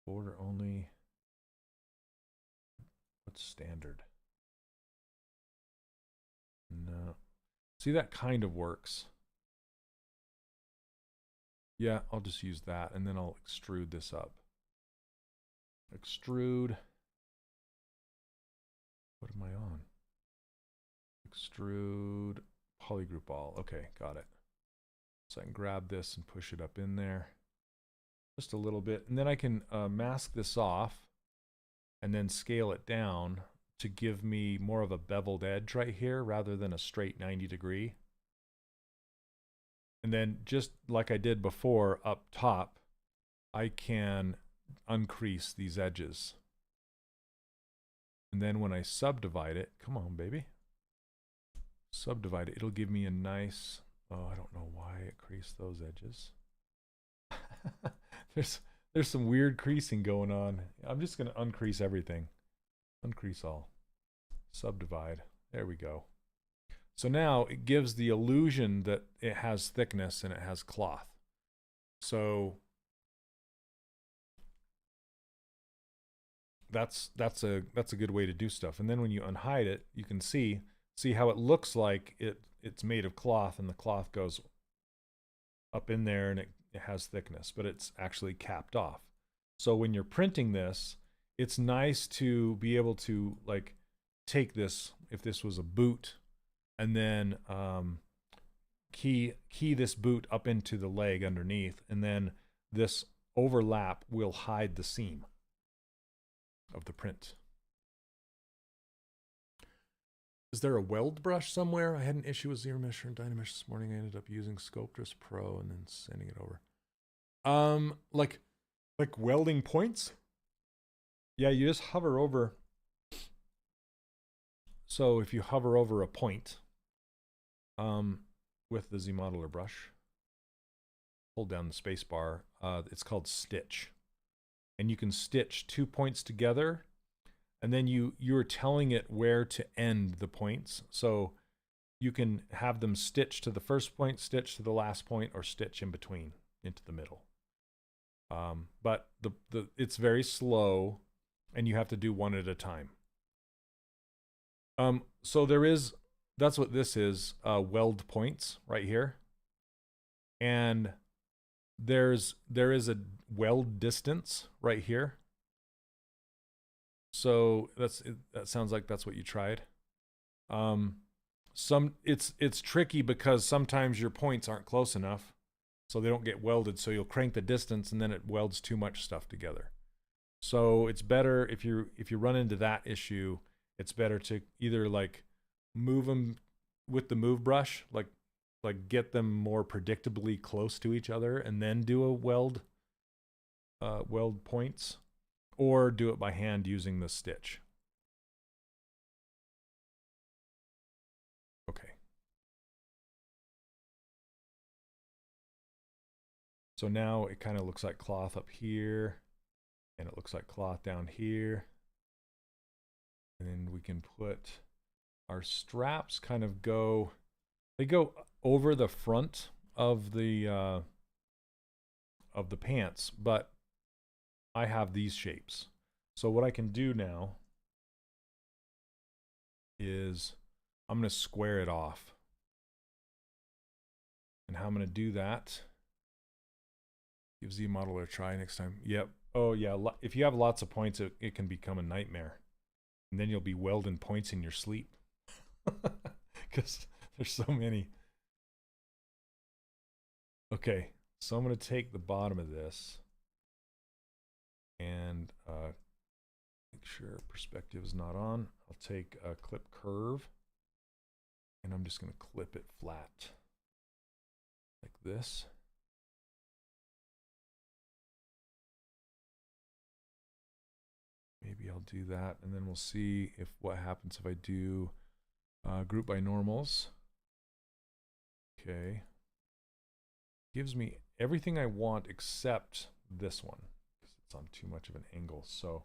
Border only. What's standard? No. See, that kind of works. Yeah, I'll just use that, and then I'll extrude this up. Extrude. What am I on? Extrude, polygroup all. Okay, got it. So I can grab this and push it up in there. Just a little bit. And then I can mask this off and then scale it down to give me more of a beveled edge right here rather than a straight 90-degree. And then just like I did before up top, I can uncrease these edges. And then when I subdivide it, come on, baby. Subdivide it, it'll give me a nice, oh, I don't know why it creased those edges. There's some weird creasing going on. I'm just going to uncrease everything. Uncrease all. Subdivide. There we go. So now it gives the illusion that it has thickness and it has cloth. So that's a good way to do stuff. And then when you unhide it, you can see how it looks like it's made of cloth, and the cloth goes up in there and it it has thickness, but it's actually capped off. So when you're printing this, it's nice to be able to like take this, if this was a boot, and then key this boot up into the leg underneath, and then this overlap will hide the seam of the print. Is there a weld brush somewhere? I had an issue with ZBrush and Dynamesh this morning. I ended up using Sculptris Pro and then sending it over. Like welding points? Yeah, you just hover over. So if you hover over a point with the ZModeler brush, hold down the space bar, it's called stitch. And you can stitch 2 points together, and then you're telling it where to end the points. So you can have them stitch to the first point, stitch to the last point, or stitch in between into the middle. But it's very slow, and you have to do one at a time. So that's what this is, weld points right here. And there is a weld distance right here. So that sounds like that's what you tried. It's tricky because sometimes your points aren't close enough, so they don't get welded. So you'll crank the distance, and then it welds too much stuff together. So it's better if you run into that issue, it's better to either like move them with the move brush, like get them more predictably close to each other, and then do a weld points, or do it by hand using the stitch. Okay. So now it kind of looks like cloth up here, and it looks like cloth down here. And then we can put our straps kind of go over the front of the pants, but I have these shapes. So what I can do now is I'm going to square it off. And how I'm going to do that, give ZModeler a try next time. Yep. Oh yeah, if you have lots of points, it can become a nightmare. And then you'll be welding points in your sleep. Because there's so many. Okay, so I'm going to take the bottom of this and make sure perspective is not on. I'll take a clip curve, and I'm just going to clip it flat like this. Maybe I'll do that, and then we'll see if what happens if I do group by normals. Okay. Gives me everything I want except this one, because it's on too much of an angle. So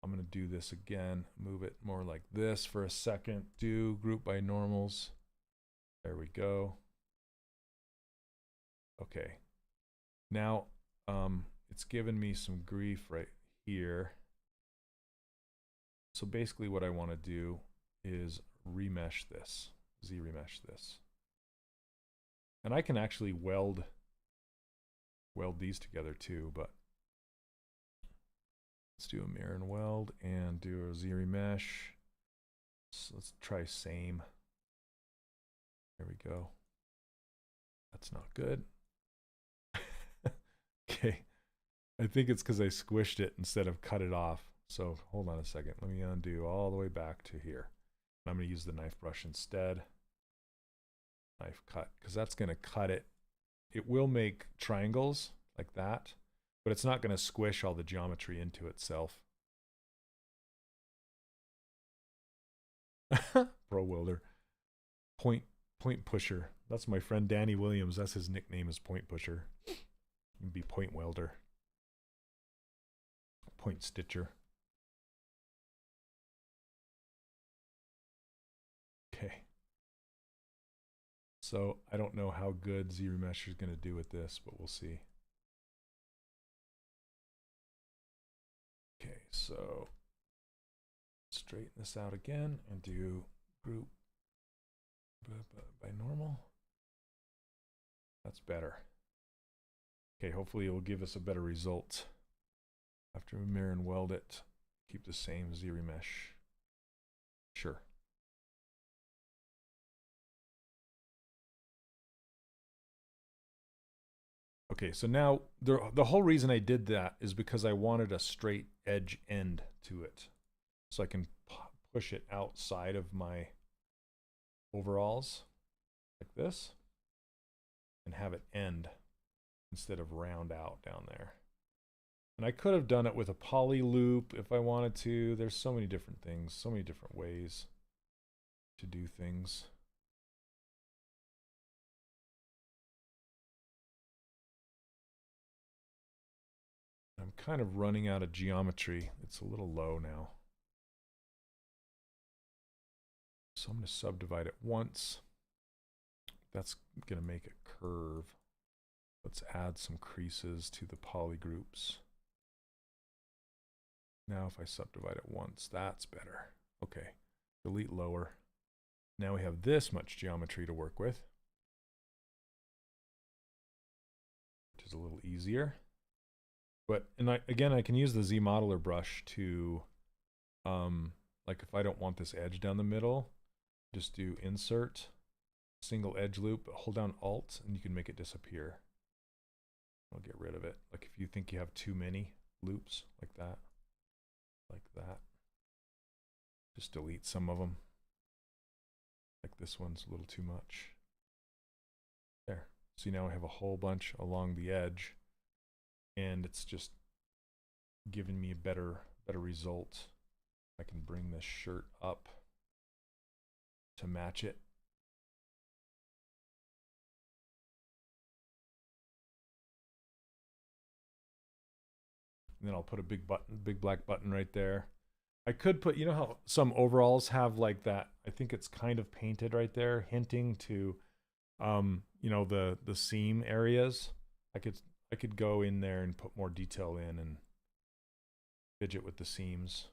I'm going to do this again, move it more like this for a second, do group by normals. There we go. Okay. Now it's given me some grief right here. So basically what I want to do is remesh this, Z-remesh this. And I can actually weld these together too, but let's do a mirror and weld and do a Z-remesh. So let's try same. There we go. That's not good. Okay. I think it's because I squished it instead of cut it off. So hold on a second. Let me undo all the way back to here. I'm going to use the knife brush instead. Knife cut, because that's going to cut it. It will make triangles like that, but it's not going to squish all the geometry into itself. Pro welder. Point pusher. That's my friend Danny Williams. That's his nickname, is point pusher. He'd be point welder. Point stitcher. Okay. So I don't know how good ZBrush is going to do with this, but we'll see. Okay, so straighten this out again and do group by normal. That's better. Okay, hopefully it will give us a better result. After we mirror and weld it, keep the same Z-remesh. Sure. Okay, so now the whole reason I did that is because I wanted a straight edge end to it. So I can push it outside of my overalls like this and have it end instead of round out down there. And I could have done it with a poly loop if I wanted to. There's so many different things, so many different ways to do things. I'm kind of running out of geometry. It's a little low now. So I'm going to subdivide it once. That's going to make it curve. Let's add some creases to the poly groups. Now if I subdivide it once, that's better. Okay, delete lower. Now we have this much geometry to work with, which is a little easier. But, and again, I can use the Z modeler brush to, like if I don't want this edge down the middle, just do insert, single edge loop, hold down Alt, and you can make it disappear. I'll get rid of it. Like if you think you have too many loops like that, just delete some of them. Like this one's a little too much. There. See, now I have a whole bunch along the edge, and it's just giving me a better result. I can bring this shirt up to match it. And then I'll put a big black button right there. I could put, you know how some overalls have like that, I think it's kind of painted right there, hinting to, you know, the seam areas. I could go in there and put more detail in and fidget with the seams.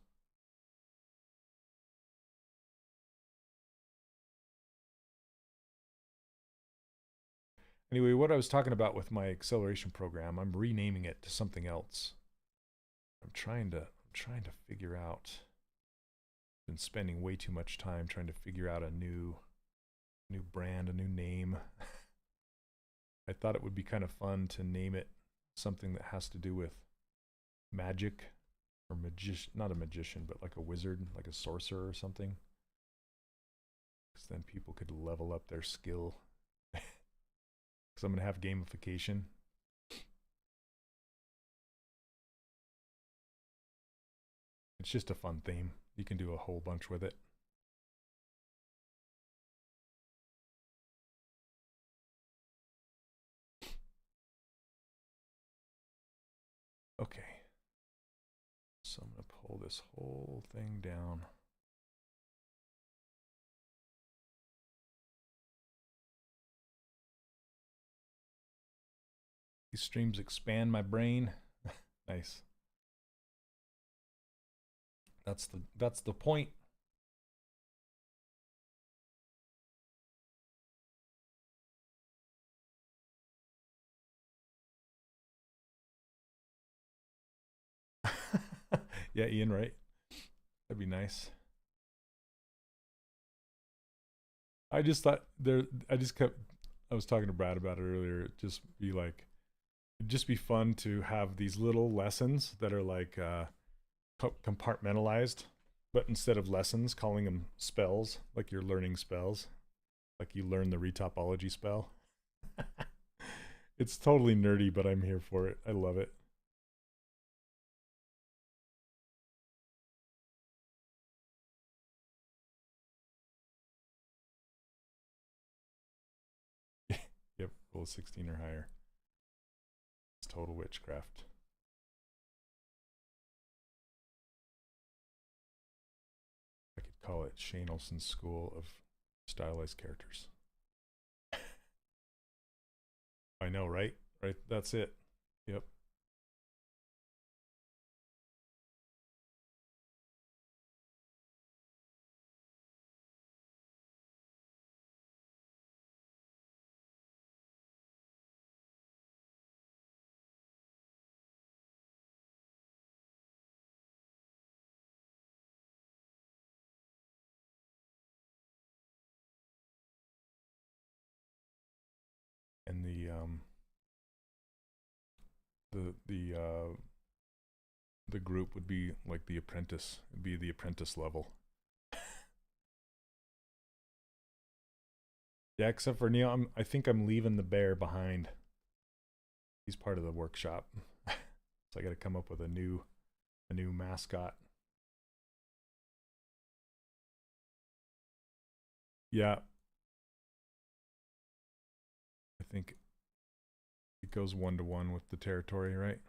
Anyway, what I was talking about with my acceleration program, I'm renaming it to something else. I'm trying to figure out. Been spending way too much time trying to figure out a new brand, a new name. I thought it would be kind of fun to name it something that has to do with magic or magician, not a magician, but like a wizard, like a sorcerer or something. Because then people could level up their skill. Because I'm going to have gamification. It's just a fun theme. You can do a whole bunch with it. Okay. So I'm going to pull this whole thing down. These streams expand my brain. Nice. That's the point. Yeah, Ian, right? That'd be nice. I just thought I was talking to Brad about it earlier. It'd just be fun to have these little lessons that are like compartmentalized, but instead of lessons, calling them spells, like you're learning spells, like you learn the retopology spell. It's totally nerdy, but I'm here for it. I love it. Yep, roll 16 or higher. It's total witchcraft. I could call it Shane Olson's School of Stylized Characters. I know, right? Right, that's it. Yep. the group would be like the apprentice. It'd be the apprentice level. Yeah, except for Neil, I think I'm leaving the bear behind. He's part of the workshop. So I got to come up with a new mascot. Yeah. I think it goes 1-to-1 with the territory, right?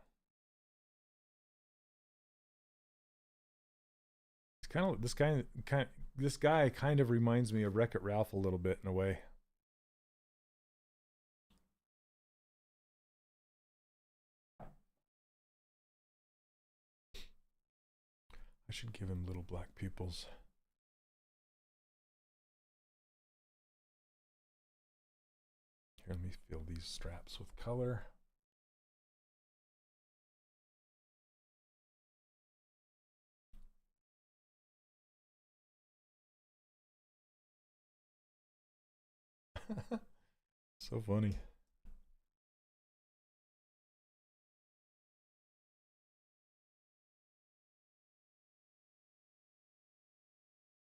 It's kind of this guy kind of reminds me of Wreck-It Ralph a little bit in a way. I should give him little black pupils. Here, let me fill these straps with color. So funny.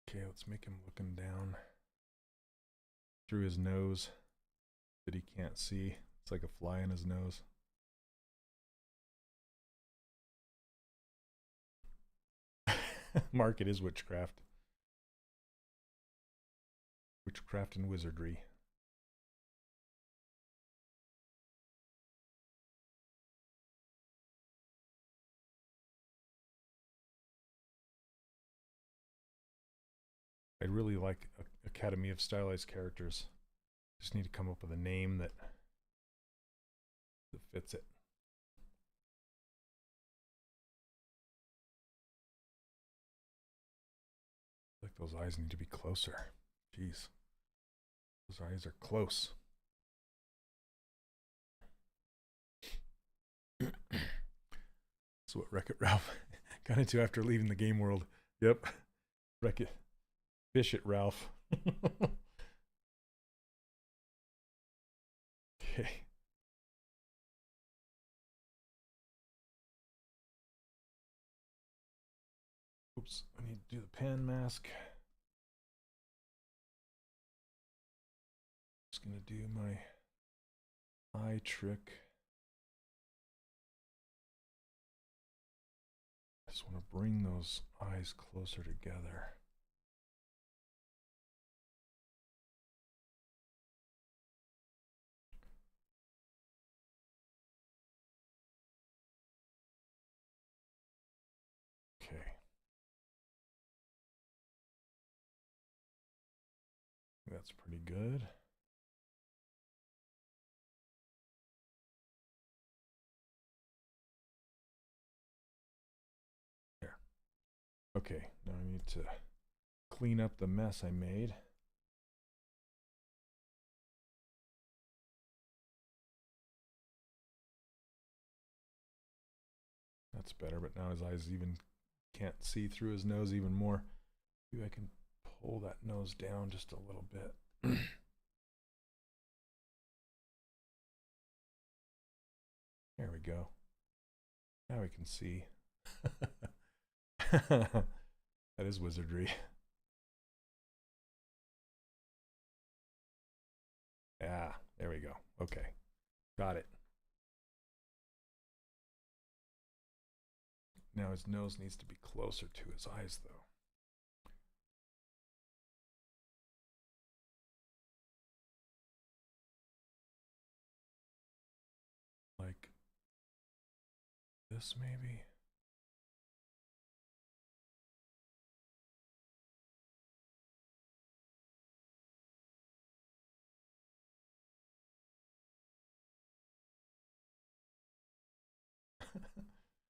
Okay, let's make him looking down through his nose that he can't see. It's like a fly in his nose. Mark, it is witchcraft. Witchcraft and wizardry. I really like Academy of Stylized Characters. Just need to come up with a name that fits it. Like those eyes need to be closer. Jeez. Those eyes are close. That's what Wreck-It Ralph got into after leaving the game world. Yep. Wreck-It. Fish it, Ralph. Okay. Oops, I need to do the pan mask. Just gonna do my eye trick. I just want to bring those eyes closer together. Okay. That's pretty good. There. Okay, now I need to clean up the mess I made. That's better, but now his eyes even can't see through his nose even more. Maybe I can pull that nose down just a little bit. There we go. Now we can see. That is wizardry. Yeah, there we go. Okay, got it. Now his nose needs to be closer to his eyes, though. Like this, maybe?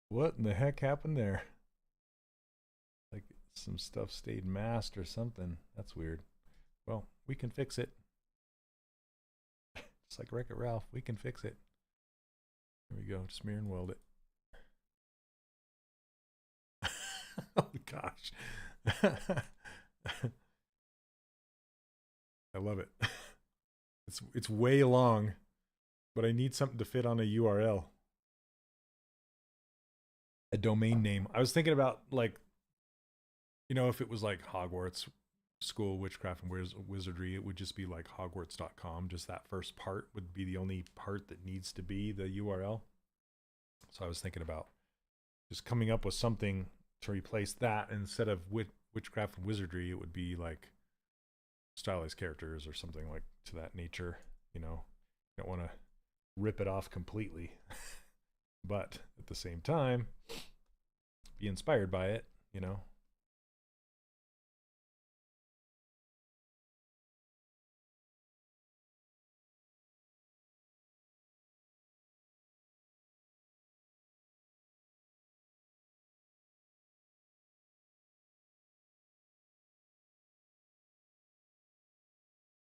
What in the heck happened there? Like some stuff stayed masked or something. That's weird. Well, we can fix it. Just like Wreck-It Ralph, we can fix it. There we go. Smear and weld it. Oh gosh. I love it. It's way long. but I need something to fit on a URL. A domain name. I was thinking about, like, you know, if it was like Hogwarts School Witchcraft and Wizardry, it would just be like hogwarts.com. Just that first part would be the only part that needs to be the URL. So I was thinking about just coming up with something to replace that. Instead of Witchcraft and Wizardry, it would be like Stylized Characters or something like to that nature. You know, don't want to rip it off completely, but at the same time, be inspired by it, you know.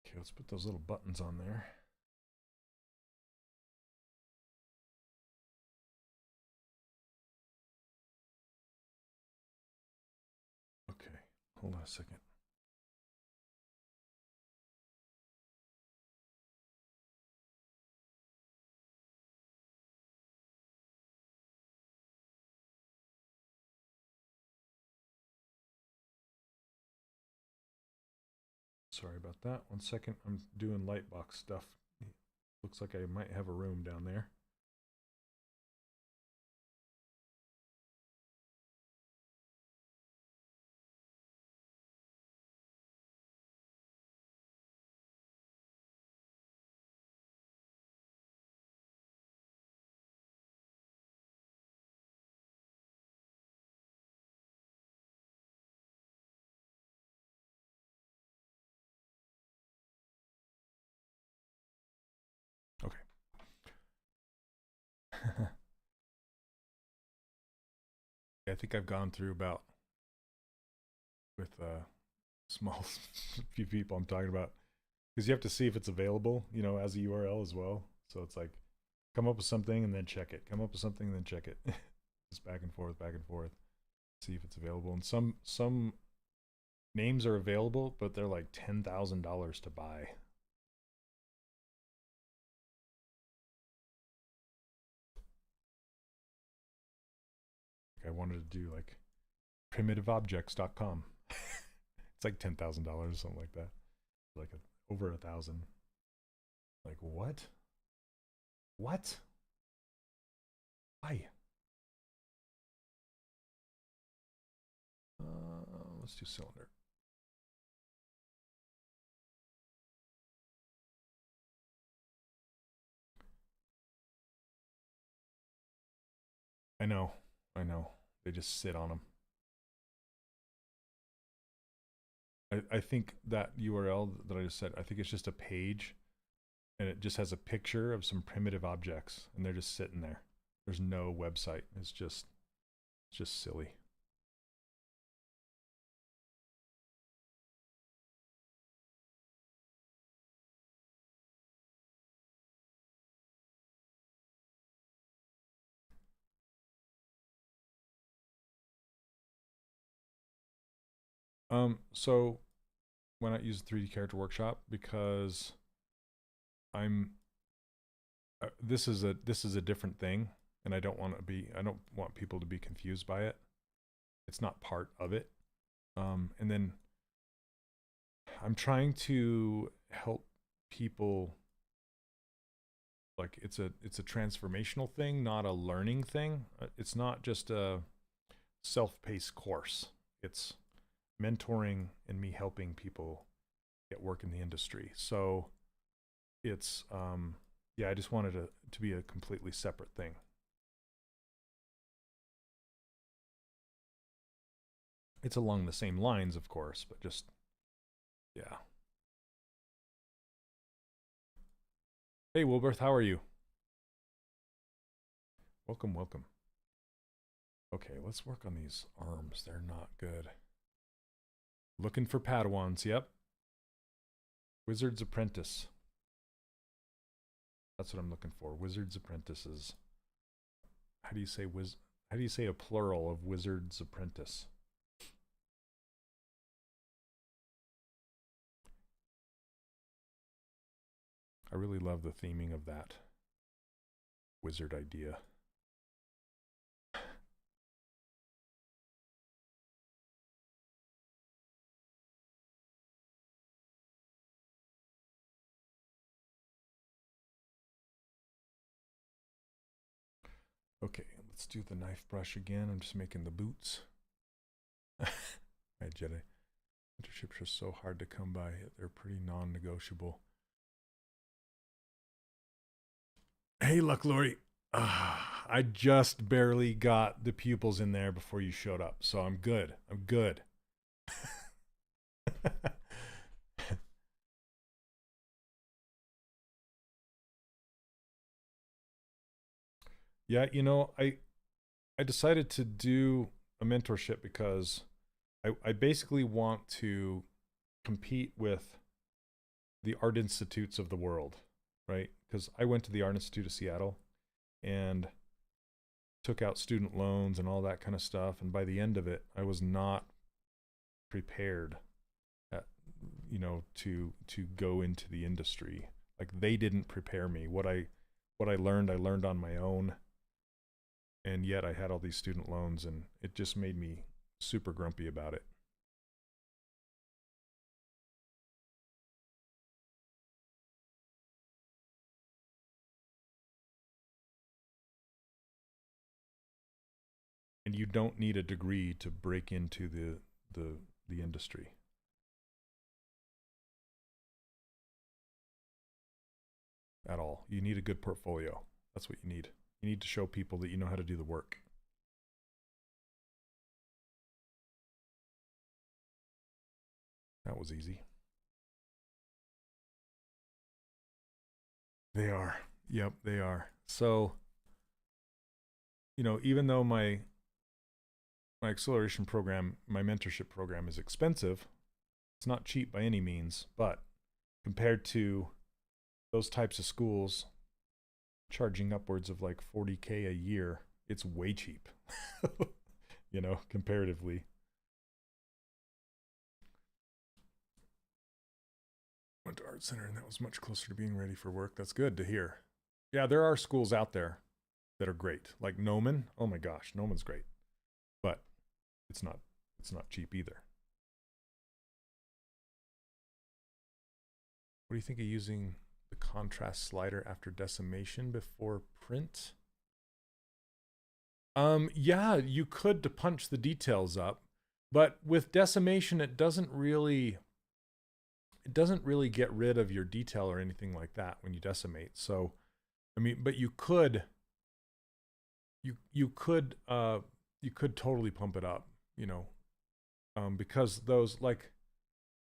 Okay, let's put those little buttons on there. Okay, hold on a second. Sorry about that. 1 second. I'm doing lightbox stuff. Looks like I might have a room down there. Okay. I think I've gone through about, with small few people I'm talking about, because you have to see if it's available, you know, as a URL as well. So it's like, come up with something and then check it. Come up with something and then check it. Just back and forth, see if it's available. And some names are available, but they're like $10,000 to buy. I wanted to do like primitiveobjects.com. It's like $10,000, something like that. Like over 1,000. Like what? What? Why? Let's do cylinder. I know. They just sit on them. I think that URL that I just said, I think it's just a page, and it just has a picture of some primitive objects, and they're just sitting there. There's no website. It's just silly. So why not use 3D Character Workshop? Because I'm this is a different thing, and I don't want people to be confused by it. It's not part of it. And then I'm trying to help people, like it's a transformational thing, not a learning thing. It's not just a self-paced course. It's mentoring and me helping people get work in the industry. So it's yeah, I just wanted to be a completely separate thing. It's along the same lines, of course, but just, yeah. Hey, Wilberth, how are you? Welcome, welcome. Okay, let's work on these arms. They're not good. Looking for Padawans, yep. Wizard's Apprentice. That's what I'm looking for. Wizard's Apprentices. How do you say a plural of Wizard's Apprentice? I really love the theming of that wizard idea. Okay, let's do the knife brush again. I'm just making the boots. Right, Jedi. Mentorships are so hard to come by. They're pretty non-negotiable. Hey, Luck Lori. I just barely got the pupils in there before you showed up, so I'm good. I'm good. Yeah, you know, I decided to do a mentorship because I basically want to compete with the art institutes of the world, right? Because I went to the Art Institute of Seattle and took out student loans and all that kind of stuff. And by the end of it, I was not prepared, you know, to go into the industry. Like they didn't prepare me. What I learned on my own. And yet I had all these student loans, and it just made me super grumpy about it. And you don't need a degree to break into the industry. At all. You need a good portfolio. That's what you need. You need to show people that you know how to do the work. That was easy. They are. Yep, they are. So, you know, even though my acceleration program, my mentorship program is expensive, it's not cheap by any means, but compared to those types of schools charging upwards of like 40K a year, it's way cheap, you know, comparatively. Went to art center and that was much closer to being ready for work. That's good to hear. Yeah, there are schools out there that are great, like Noman. Oh my gosh, Noman's great, but it's not cheap either. What do you think of using the contrast slider after decimation before print? Yeah, you could to punch the details up, but with decimation, it doesn't really get rid of your detail or anything like that when you decimate. So, I mean, but you could totally pump it up, you know, because those, like,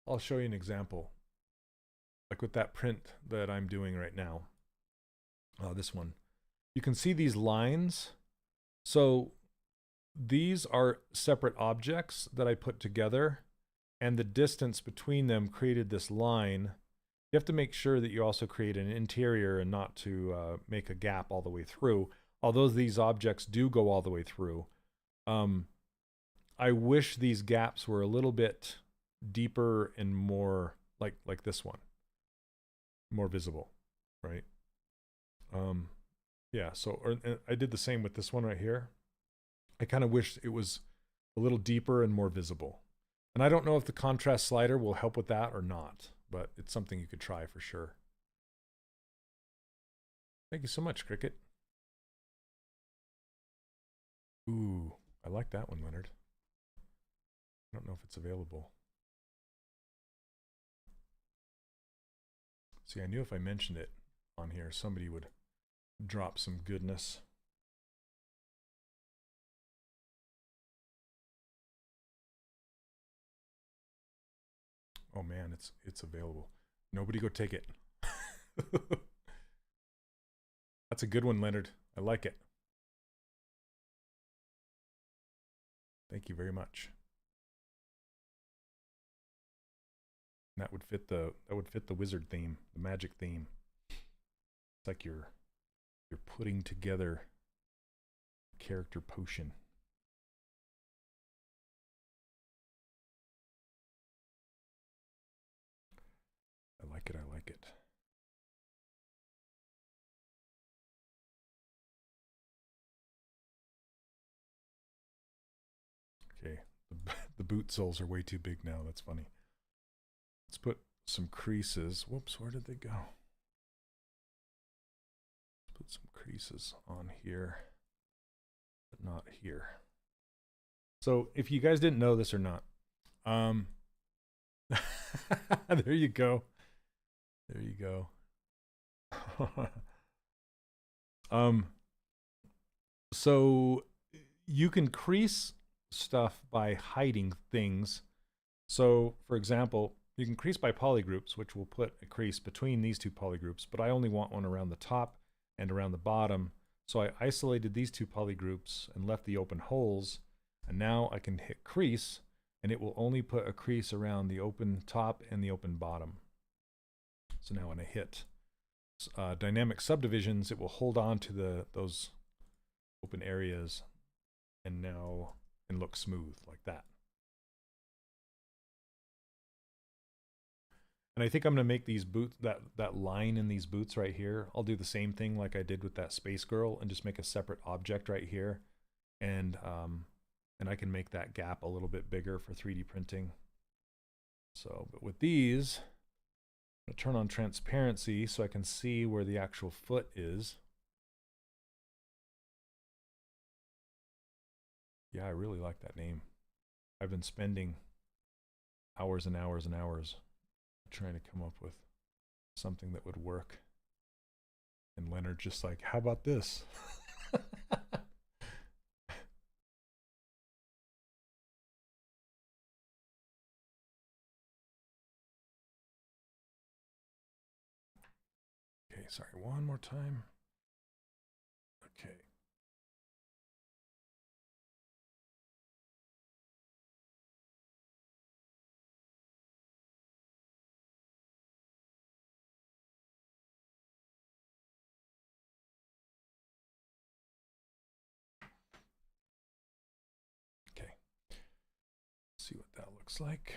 I'll show you an example. Like with that print that I'm doing right now, this one, you can see these lines. So these are separate objects that I put together, and the distance between them created this line. You have to make sure that you also create an interior and not to make a gap all the way through, although these objects do go all the way through. I wish these gaps were a little bit deeper and more like this one, more visible, right? Yeah, so I did the same with this one right here. I kind of wish it was a little deeper and more visible. And I don't know if the contrast slider will help with that or not, but it's something you could try for sure. Thank you so much, Cricket. Ooh, I like that one, Leonard. I don't know if it's available. See, I knew if I mentioned it on here, somebody would drop some goodness. Oh man, it's available. Nobody go take it. That's a good one, Leonard. I like it. Thank you very much. And that would fit the wizard theme, the magic theme. It's like you're putting together a character potion. I like it. The boot soles are way too big now. That's funny. Let's put some creases. Whoops, where did they go? Let's put some creases on here, but not here. So if you guys didn't know this or not, there you go. There you go. So you can crease stuff by hiding things. So for example, you can crease by polygroups, which will put a crease between these two polygroups, but I only want one around the top and around the bottom. So I isolated these two polygroups and left the open holes, and now I can hit crease, and it will only put a crease around the open top and the open bottom. So now when I hit dynamic subdivisions, it will hold on to those open areas, and now can look smooth like that. And I think I'm going to make these boots, that line in these boots right here, I'll do the same thing like I did with that Space Girl and just make a separate object right here. And I can make that gap a little bit bigger for 3D printing. So, but with these, I'm going to turn on transparency so I can see where the actual foot is. Yeah, I really like that name. I've been spending hours and hours and hours trying to come up with something that would work. And Leonard just like, how about this? Okay, sorry, one more time. Okay. Okay. Let's see what that looks like.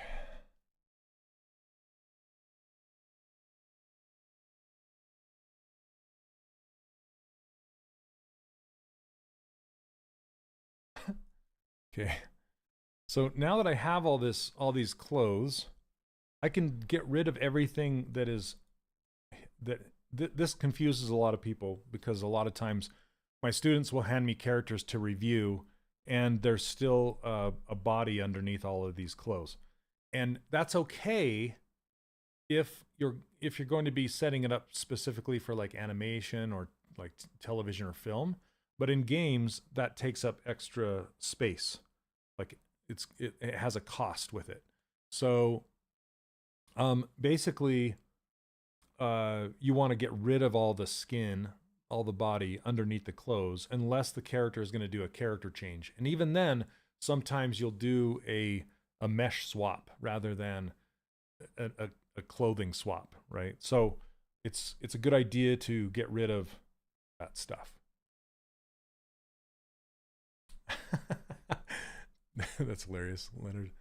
Okay, so now that I have all these clothes, I can get rid of everything that is, this confuses a lot of people, because a lot of times my students will hand me characters to review and there's still a body underneath all of these clothes. And that's okay if you're going to be setting it up specifically for like animation or like television or film, but in games that takes up extra space. Like it has a cost with it. So basically you want to get rid of all the skin, all the body underneath the clothes, unless the character is going to do a character change. And even then, sometimes you'll do a mesh swap rather than a clothing swap, right? So it's a good idea to get rid of that stuff. That's hilarious, Leonard.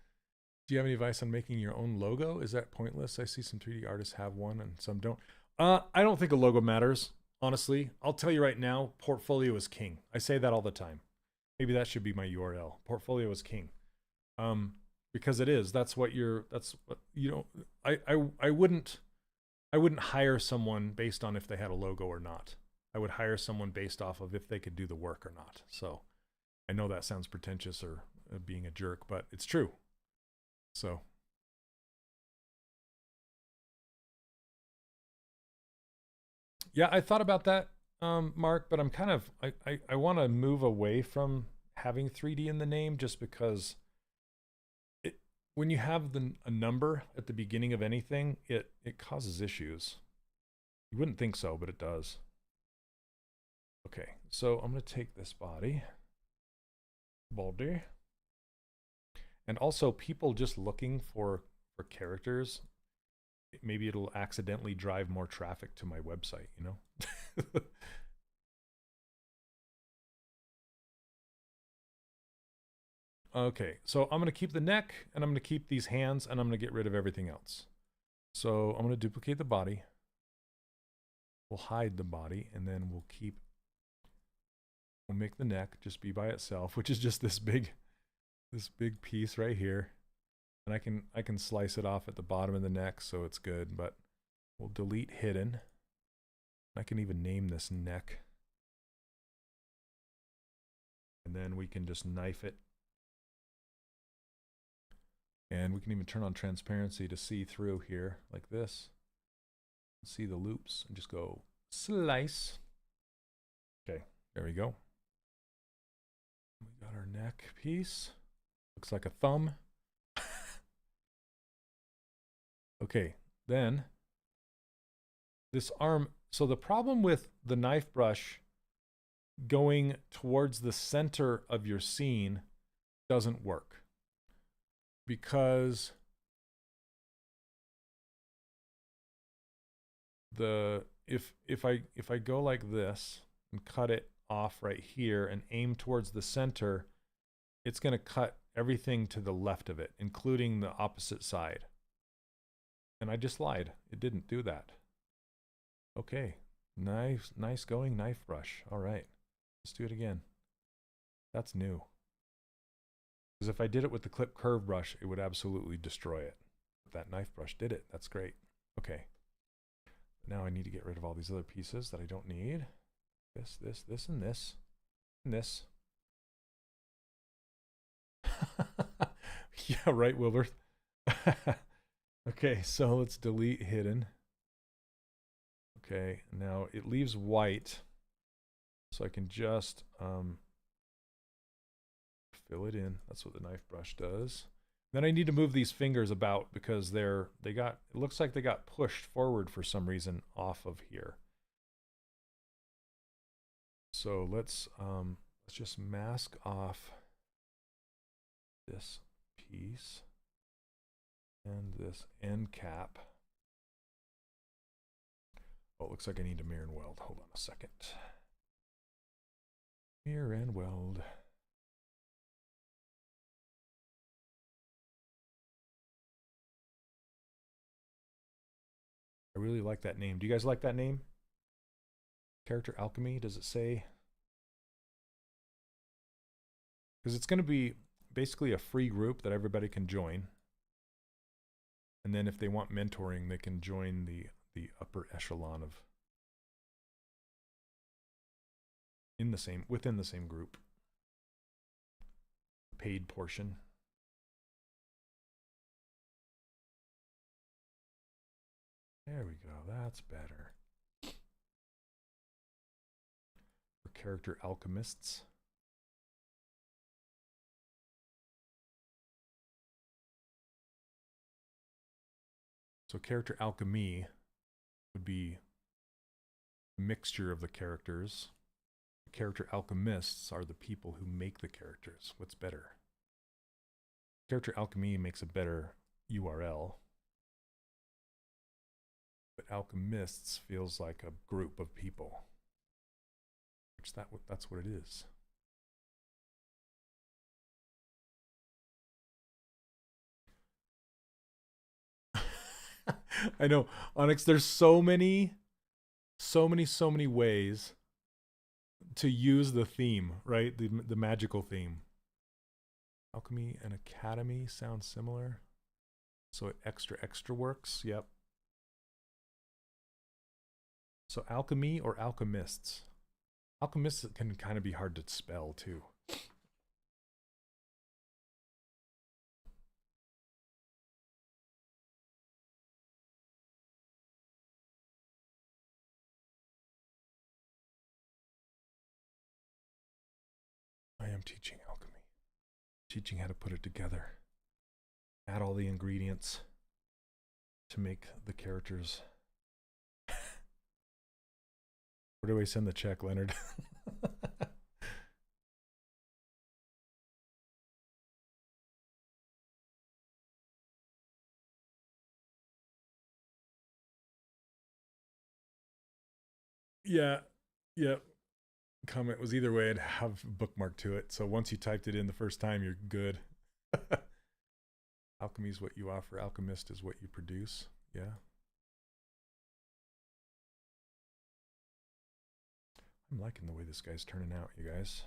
Do you have any advice on making your own logo? Is that pointless? I see some 3D artists have one and some don't. I don't think a logo matters, honestly. I'll tell you right now, portfolio is king. I say that all the time. Maybe that should be my URL. Portfolio is king. Because it is. That's what you know, I wouldn't hire someone based on if they had a logo or not. I would hire someone based off of if they could do the work or not. So I know that sounds pretentious or being a jerk, but it's true. So yeah, I thought about that, Mark, but I'm kind of, I want to move away from having 3D in the name, just because when you have a number at the beginning of anything, it causes issues. You wouldn't think so, but it does. Okay, so I'm going to take this body. And also, people just looking for characters, maybe it'll accidentally drive more traffic to my website, you know? Okay, so I'm going to keep the neck, and I'm going to keep these hands, and I'm going to get rid of everything else. So I'm going to duplicate the body. We'll hide the body, and then we'll make the neck just be by itself, which is just this big this big piece right here, and I can slice it off at the bottom of the neck so it's good, but we'll delete hidden. I can even name this neck. And then we can just knife it. And we can even turn on transparency to see through here like this. See the loops and just go slice. Okay, there we go. We got our neck piece. Looks like a thumb. Okay, then this arm. So the problem with the knife brush going towards the center of your scene doesn't work, because if I go like this and cut it off right here and aim towards the center, it's going to cut everything to the left of it, including the opposite side. And I just lied. It didn't do that. Okay. Nice going, knife brush. All right. Let's do it again. That's new. Because if I did it with the clip curve brush, it would absolutely destroy it. But that knife brush did it. That's great. Okay. Now I need to get rid of all these other pieces that I don't need. This, and this, and this. Yeah, right, Wilbur. Okay, so let's delete hidden. Okay, now it leaves white, so I can just fill it in. That's what the knife brush does. Then I need to move these fingers about because it looks like they got pushed forward for some reason off of here. So let's just mask off this piece and this end cap. Oh, it looks like I need to mirror and weld. Hold on a second. Mirror and weld. I really like that name. Do you guys like that name? Character Alchemy, does it say? Because it's going to be basically a free group that everybody can join. And then if they want mentoring, they can join the upper echelon of within the same group. Paid portion. There we go. That's better. For character alchemists. So character alchemy would be a mixture of the characters. Character alchemists are the people who make the characters. What's better? Character alchemy makes a better URL. But alchemists feels like a group of people. Which that's what it is. I know, Onyx, there's so many ways to use the theme, right? The magical theme. Alchemy and Academy sound similar. So it extra works. Yep. So alchemy or alchemists? Alchemists can kind of be hard to spell too. I am teaching alchemy. Teaching how to put it together. Add all the ingredients to make the characters. Where do I send the check, Leonard? Yeah. Comment was either way, I'd have bookmark to it. So once you typed it in the first time, you're good. Alchemy is what you offer. Alchemist is what you produce. Yeah. I'm liking the way this guy's turning out, you guys.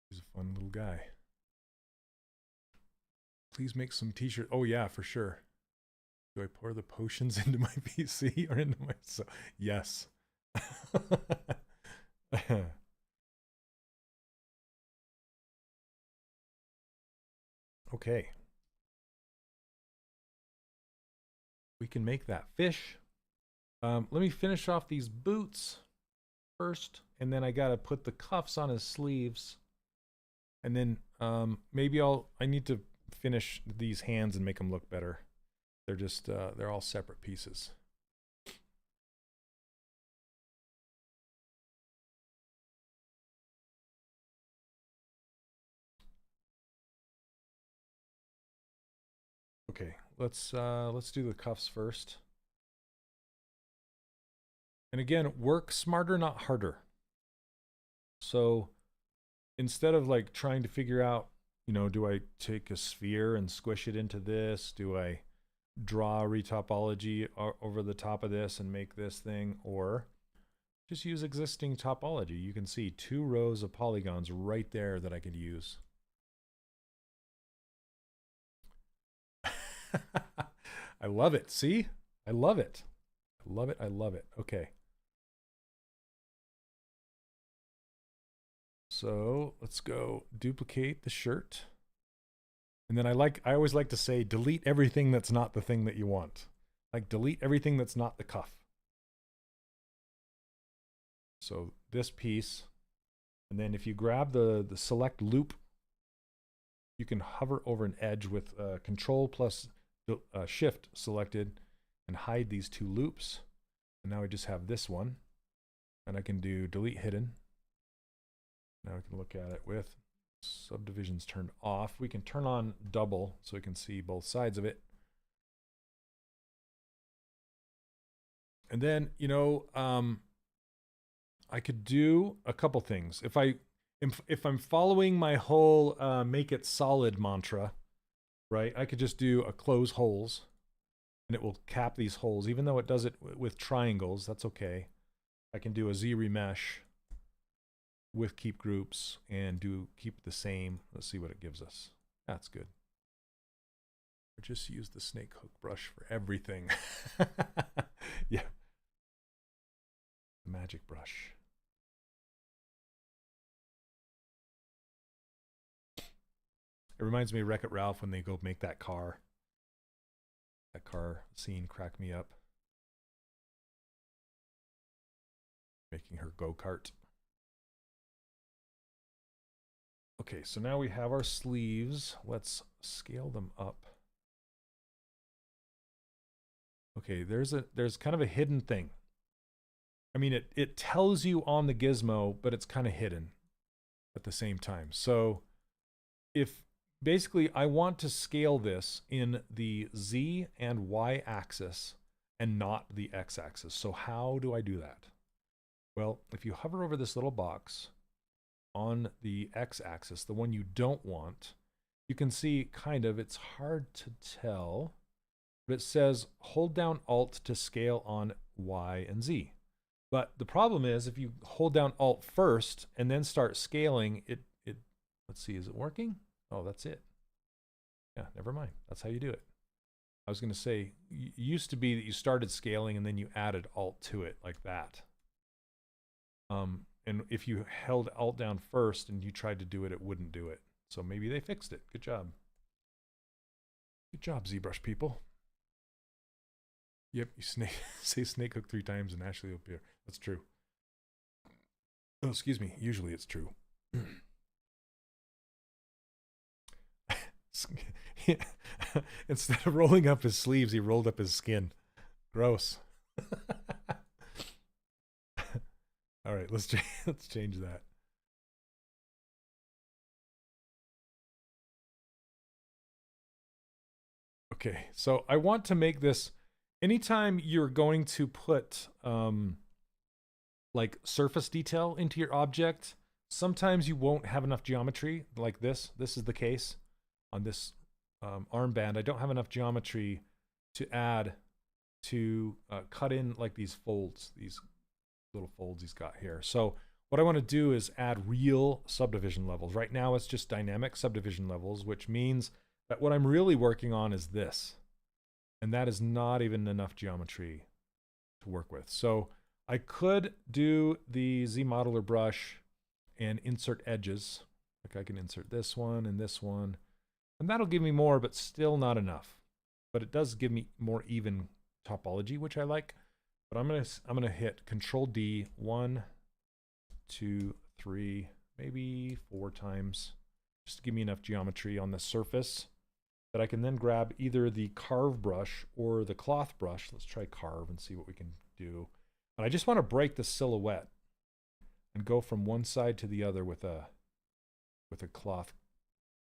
He's a fun little guy. Please make some t-shirts. Oh yeah, for sure. Do I pour the potions into my PC or into my... Yes. Okay. We can make that fish. Let me finish off these boots first, and then I gotta put the cuffs on his sleeves. And then maybe I need to finish these hands and make them look better. They're just, they're all separate pieces. Okay, let's do the cuffs first. And again, work smarter, not harder. So instead of like trying to figure out, you know, do I take a sphere and squish it into this? Do I draw a retopology over the top of this and make this thing? Or just use existing topology. You can see 2 rows of polygons right there that I could use. I love it. See? I love it. I love it. I love it. Okay. So let's go duplicate the shirt. And then I always like to say, delete everything that's not the thing that you want. Like delete everything that's not the cuff. So this piece, and then if you grab the select loop, you can hover over an edge with Control plus Shift selected and hide these 2 loops. And now I just have this one, and I can do delete hidden. Now we can look at it with subdivisions turned off. We can turn on double so we can see both sides of it. And then, you know, I could do a couple things. If I'm following my whole make it solid mantra, right? I could just do a close holes and it will cap these holes. Even though it does it with triangles, that's okay. I can do a Z remesh with keep groups and keep the same. Let's see what it gives us. That's good. Or just use the snake hook brush for everything. Yeah. The magic brush. It reminds me of Wreck-It Ralph when they go make that car. That car scene cracked me up. Making her go-kart. Okay, so now we have our sleeves. Let's scale them up. Okay, there's kind of a hidden thing. I mean, it tells you on the gizmo, but it's kind of hidden at the same time. So if basically I want to scale this in the Z and Y axis and not the X axis. So how do I do that? Well, if you hover over this little box on the X axis, the one you don't want, you can see kind of, it's hard to tell, but it says hold down Alt to scale on Y and Z. But the problem is if you hold down Alt first and then start scaling, let's see, is it working? Oh, that's it. Yeah, never mind. That's how you do it. I was going to say, it used to be that you started scaling and then you added Alt to it like that. And if you held Alt down first and you tried to do it, it wouldn't do it. So maybe they fixed it. Good job. Good job, ZBrush people. Yep, you say snake hook 3 times and Ashley will appear. That's true. Oh, excuse me. Usually it's true. Instead of rolling up his sleeves, he rolled up his skin. Gross. All right, let's change that. Okay, so I want to make this, anytime you're going to put like surface detail into your object, sometimes you won't have enough geometry like this. This is the case on this armband. I don't have enough geometry to add to cut in like these folds, these little folds he's got here. So what I want to do is add real subdivision levels. Right now it's just dynamic subdivision levels, which means that what I'm really working on is this. And that is not even enough geometry to work with. So I could do the Z modeler brush and insert edges. Like I can insert this one, and that'll give me more, but still not enough. But it does give me more even topology, which I like. But I'm gonna hit Control D 1, 2, 3, maybe 4 times, just to give me enough geometry on the surface that I can then grab either the carve brush or the cloth brush. Let's try carve and see what we can do. And I just want to break the silhouette and go from one side to the other with a cloth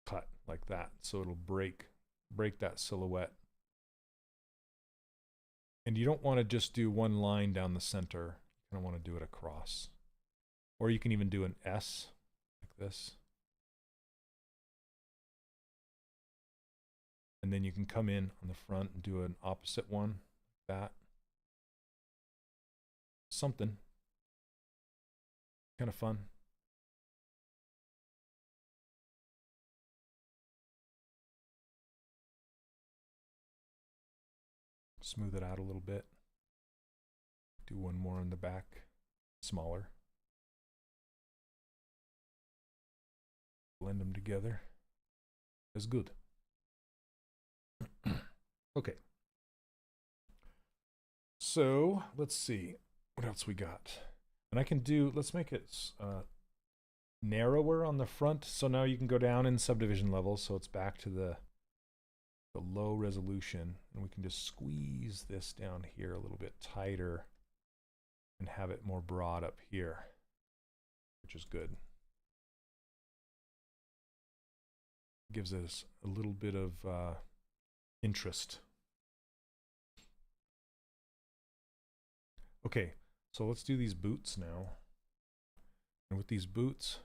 cut like that. So it'll break that silhouette. And you don't want to just do one line down the center. You kind of want to do it across. Or you can even do an S like this. And then you can come in on the front and do an opposite one like that. Something kind of fun. Smooth it out a little bit. Do one more in the back, smaller. Blend them together. It's good. Okay. So let's see what else we got. And I can do, let's make it narrower on the front. So now you can go down in subdivision levels. So it's back to the low resolution, and we can just squeeze this down here a little bit tighter and have it more broad up here, which is good. Gives us a little bit of interest. Okay, so let's do these boots now. And with these boots,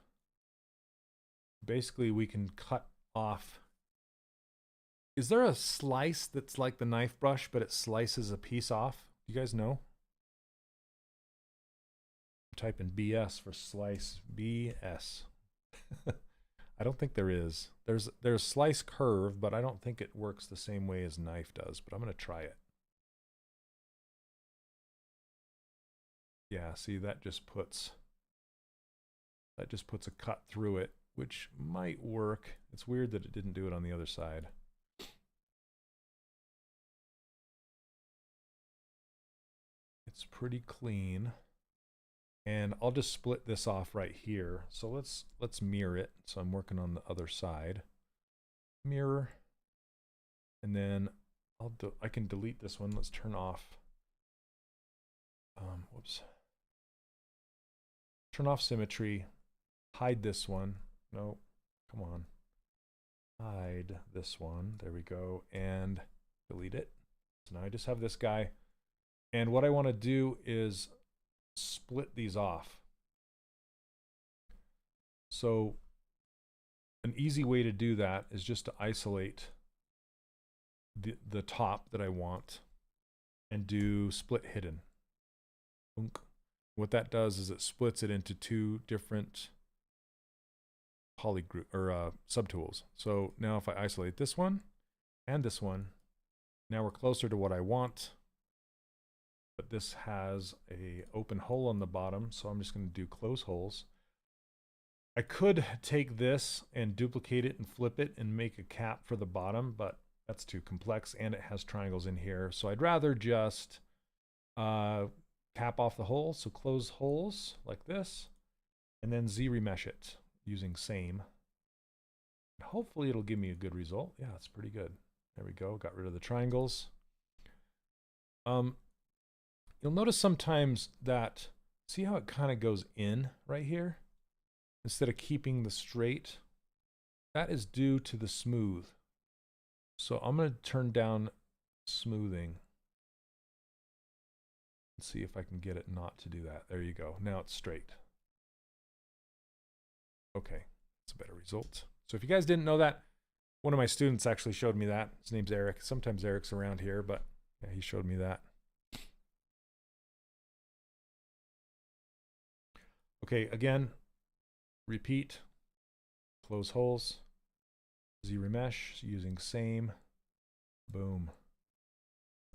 basically we can cut off. Is there a slice that's like the knife brush, but it slices a piece off? You guys know? Type in BS for slice. BS. I don't think there is. There's slice curve, but I don't think it works the same way as knife does, but I'm going to try it. Yeah, see, that just puts a cut through it, which might work. It's weird that it didn't do it on the other side. It's pretty clean. And I'll just split this off right here. So let's mirror it. So I'm working on the other side. Mirror. And then I can delete this one. Let's turn off. Whoops. Turn off symmetry. Hide this one. No, come on. Hide this one. There we go. And delete it. So now I just have this guy. And what I want to do is split these off. So an easy way to do that is just to isolate the top that I want and do split hidden. What that does is it splits it into two different polygroup or subtools. So now if I isolate this one and this one, now we're closer to what I want. But this has a open hole on the bottom, so I'm just going to do close holes. I could take this and duplicate it and flip it and make a cap for the bottom, but that's too complex, and it has triangles in here. So I'd rather just cap off the hole, so close holes like this, and then Z remesh it using same. And hopefully it'll give me a good result. Yeah, it's pretty good. There we go. Got rid of the triangles. You'll notice sometimes that, see how it kind of goes in right here? Instead of keeping the straight? That is due to the smooth. So I'm going to turn down smoothing. Let's see if I can get it not to do that. There you go. Now it's straight. Okay, that's a better result. So if you guys didn't know that, one of my students actually showed me that. His name's Eric. Sometimes Eric's around here, but yeah, he showed me that. Okay, again, repeat, close holes, ZRemesh using same, boom.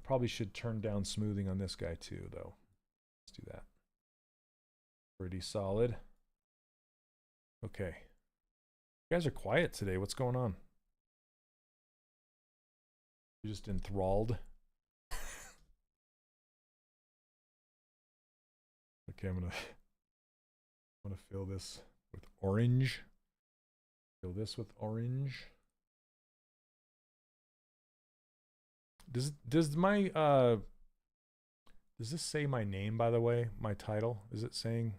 Probably should turn down smoothing on this guy too, though. Let's do that. Pretty solid. Okay. You guys are quiet today. What's going on? You're just enthralled. Okay, I'm gonna fill this with orange. Fill this with orange. Does my does this say my name, by the way? My title? Is it saying?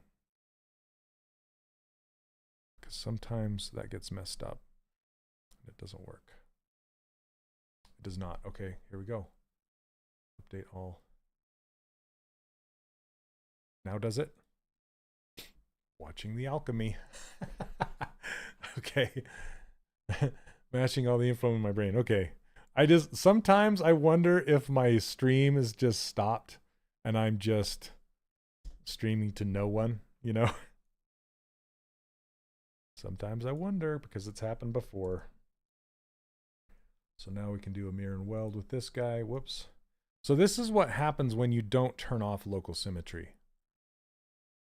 Because sometimes that gets messed up. It doesn't work. It does not. Okay, here we go. Update all. Now does it? Watching the alchemy. Okay. Mashing all the info in my brain. Okay. Sometimes I wonder if my stream is just stopped and I'm just streaming to no one, you know? Sometimes I wonder because it's happened before. So now we can do a mirror and weld with this guy. Whoops. So this is what happens when you don't turn off local symmetry.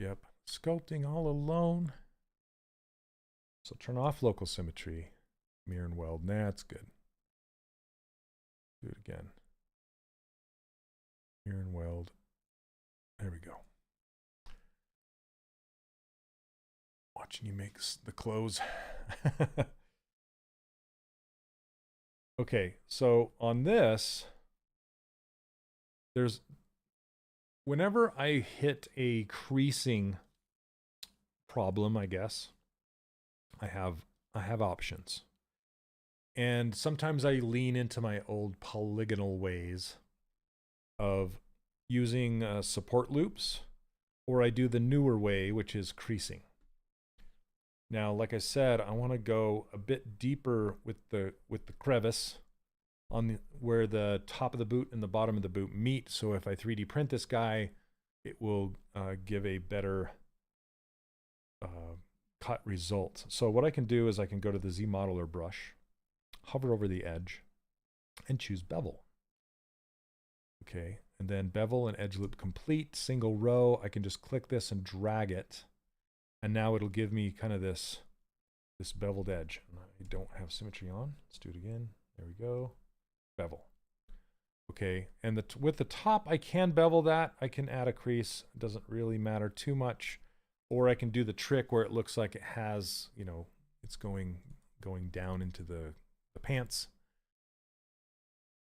Yep. Sculpting all alone. So turn off local symmetry. Mirror and weld. Nah, that's good. Do it again. Mirror and weld. There we go. Watching you make the clothes. Okay, so on this, whenever I hit a creasing problem, I guess, I have options. And sometimes I lean into my old polygonal ways of using support loops, or I do the newer way, which is creasing. Now, like I said, I want to go a bit deeper with the crevice on where the top of the boot and the bottom of the boot meet. So if I 3D print this guy, it will give a better cut result. So what I can do is I can go to the Z Modeler brush, hover over the edge, and choose bevel. Okay, and then bevel and edge loop complete, single row. I can just click this and drag it. And now it'll give me kind of this beveled edge. I don't have symmetry on. Let's do it again. There we go. Bevel. Okay, and with the top, I can bevel that. I can add a crease. It doesn't really matter too much. Or I can do the trick where it looks like it has, you know, it's going down into the pants.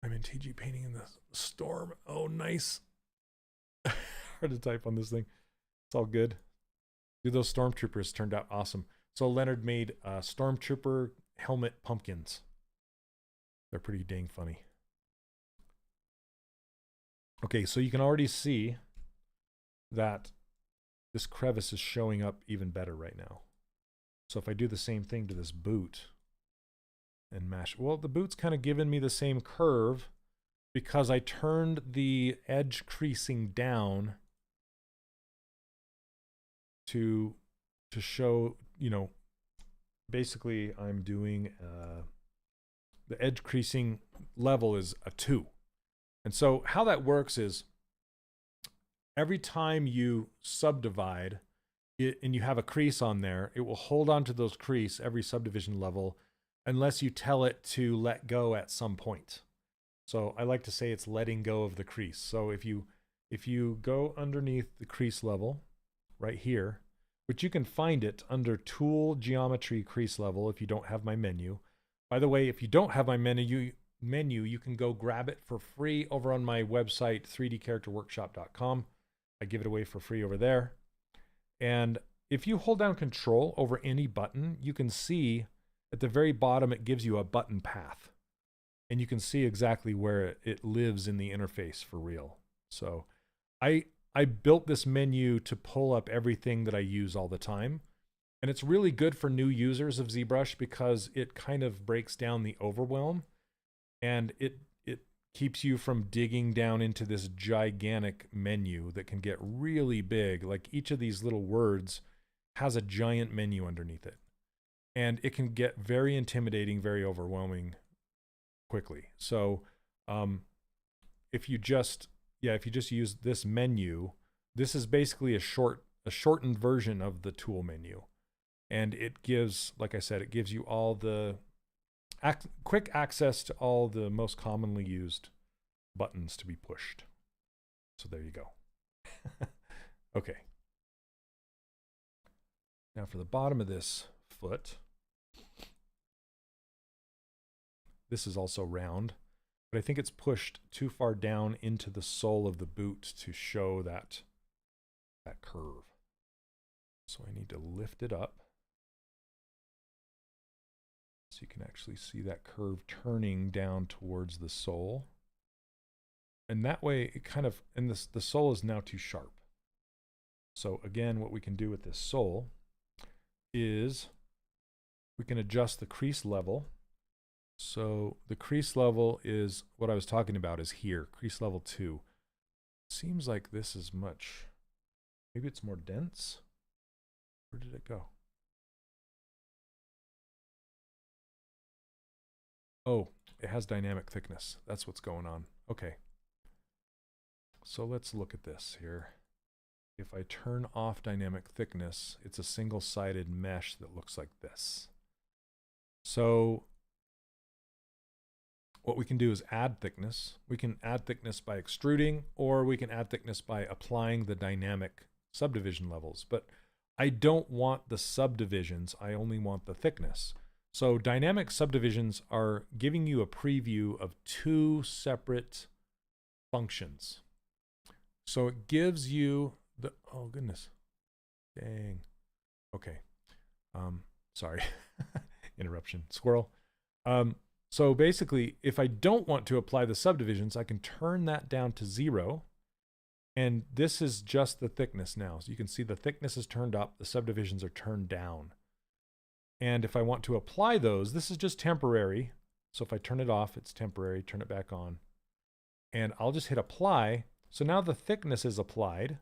I'm in TG painting in the storm. Oh, nice. Hard to type on this thing. It's all good. Dude, those stormtroopers turned out awesome. So Leonard made stormtrooper helmet pumpkins. They're pretty dang funny. Okay, so you can already see that this crevice is showing up even better right now. So if I do the same thing to this boot and mash, well, the boot's kind of giving me the same curve because I turned the edge creasing down to show, you know, basically I'm doing the edge creasing level is a 2. And so how that works is every time you subdivide it and you have a crease on there, it will hold on to those crease every subdivision level unless you tell it to let go at some point. So I like to say it's letting go of the crease. So if you go underneath the crease level right here, which you can find it under Tool Geometry Crease Level if you don't have my menu. By the way, if you don't have my menu, you can go grab it for free over on my website, 3dcharacterworkshop.com. I give it away for free over there. And if you hold down Control over any button, you can see at the very bottom it gives you a button path. And you can see exactly where it lives in the interface for real. So I built this menu to pull up everything that I use all the time. And it's really good for new users of ZBrush because it kind of breaks down the overwhelm and it keeps you from digging down into this gigantic menu that can get really big. Like each of these little words has a giant menu underneath it. And it can get very intimidating, very overwhelming quickly. So if you just use this menu, this is basically a shortened version of the tool menu. And it gives, like I said, it gives you all the quick access to all the most commonly used buttons to be pushed. So there you go. Okay. Now for the bottom of this foot, this is also round, but I think it's pushed too far down into the sole of the boot to show that curve. So I need to lift it up so you can actually see that curve turning down towards the sole. And that way it kind of, and the sole is now too sharp. So again, what we can do with this sole is we can adjust the crease level. So the crease level is what I was talking about, is here, crease level 2. Seems like this is much, maybe it's more dense. Where did it go? Oh, it has dynamic thickness. That's what's going on. Okay. So let's look at this here. If I turn off dynamic thickness, it's a single-sided mesh that looks like this. So what we can do is add thickness. We can add thickness by extruding, or we can add thickness by applying the dynamic subdivision levels. But I don't want the subdivisions, I only want the thickness. So dynamic subdivisions are giving you a preview of 2 separate functions. So it gives you the, oh goodness, dang. Okay, sorry, interruption, squirrel. So basically, if I don't want to apply the subdivisions, I can turn that down to 0. And this is just the thickness now. So you can see the thickness is turned up, the subdivisions are turned down. And if I want to apply those, this is just temporary. So if I turn it off, it's temporary, turn it back on. And I'll just hit apply. So now the thickness is applied.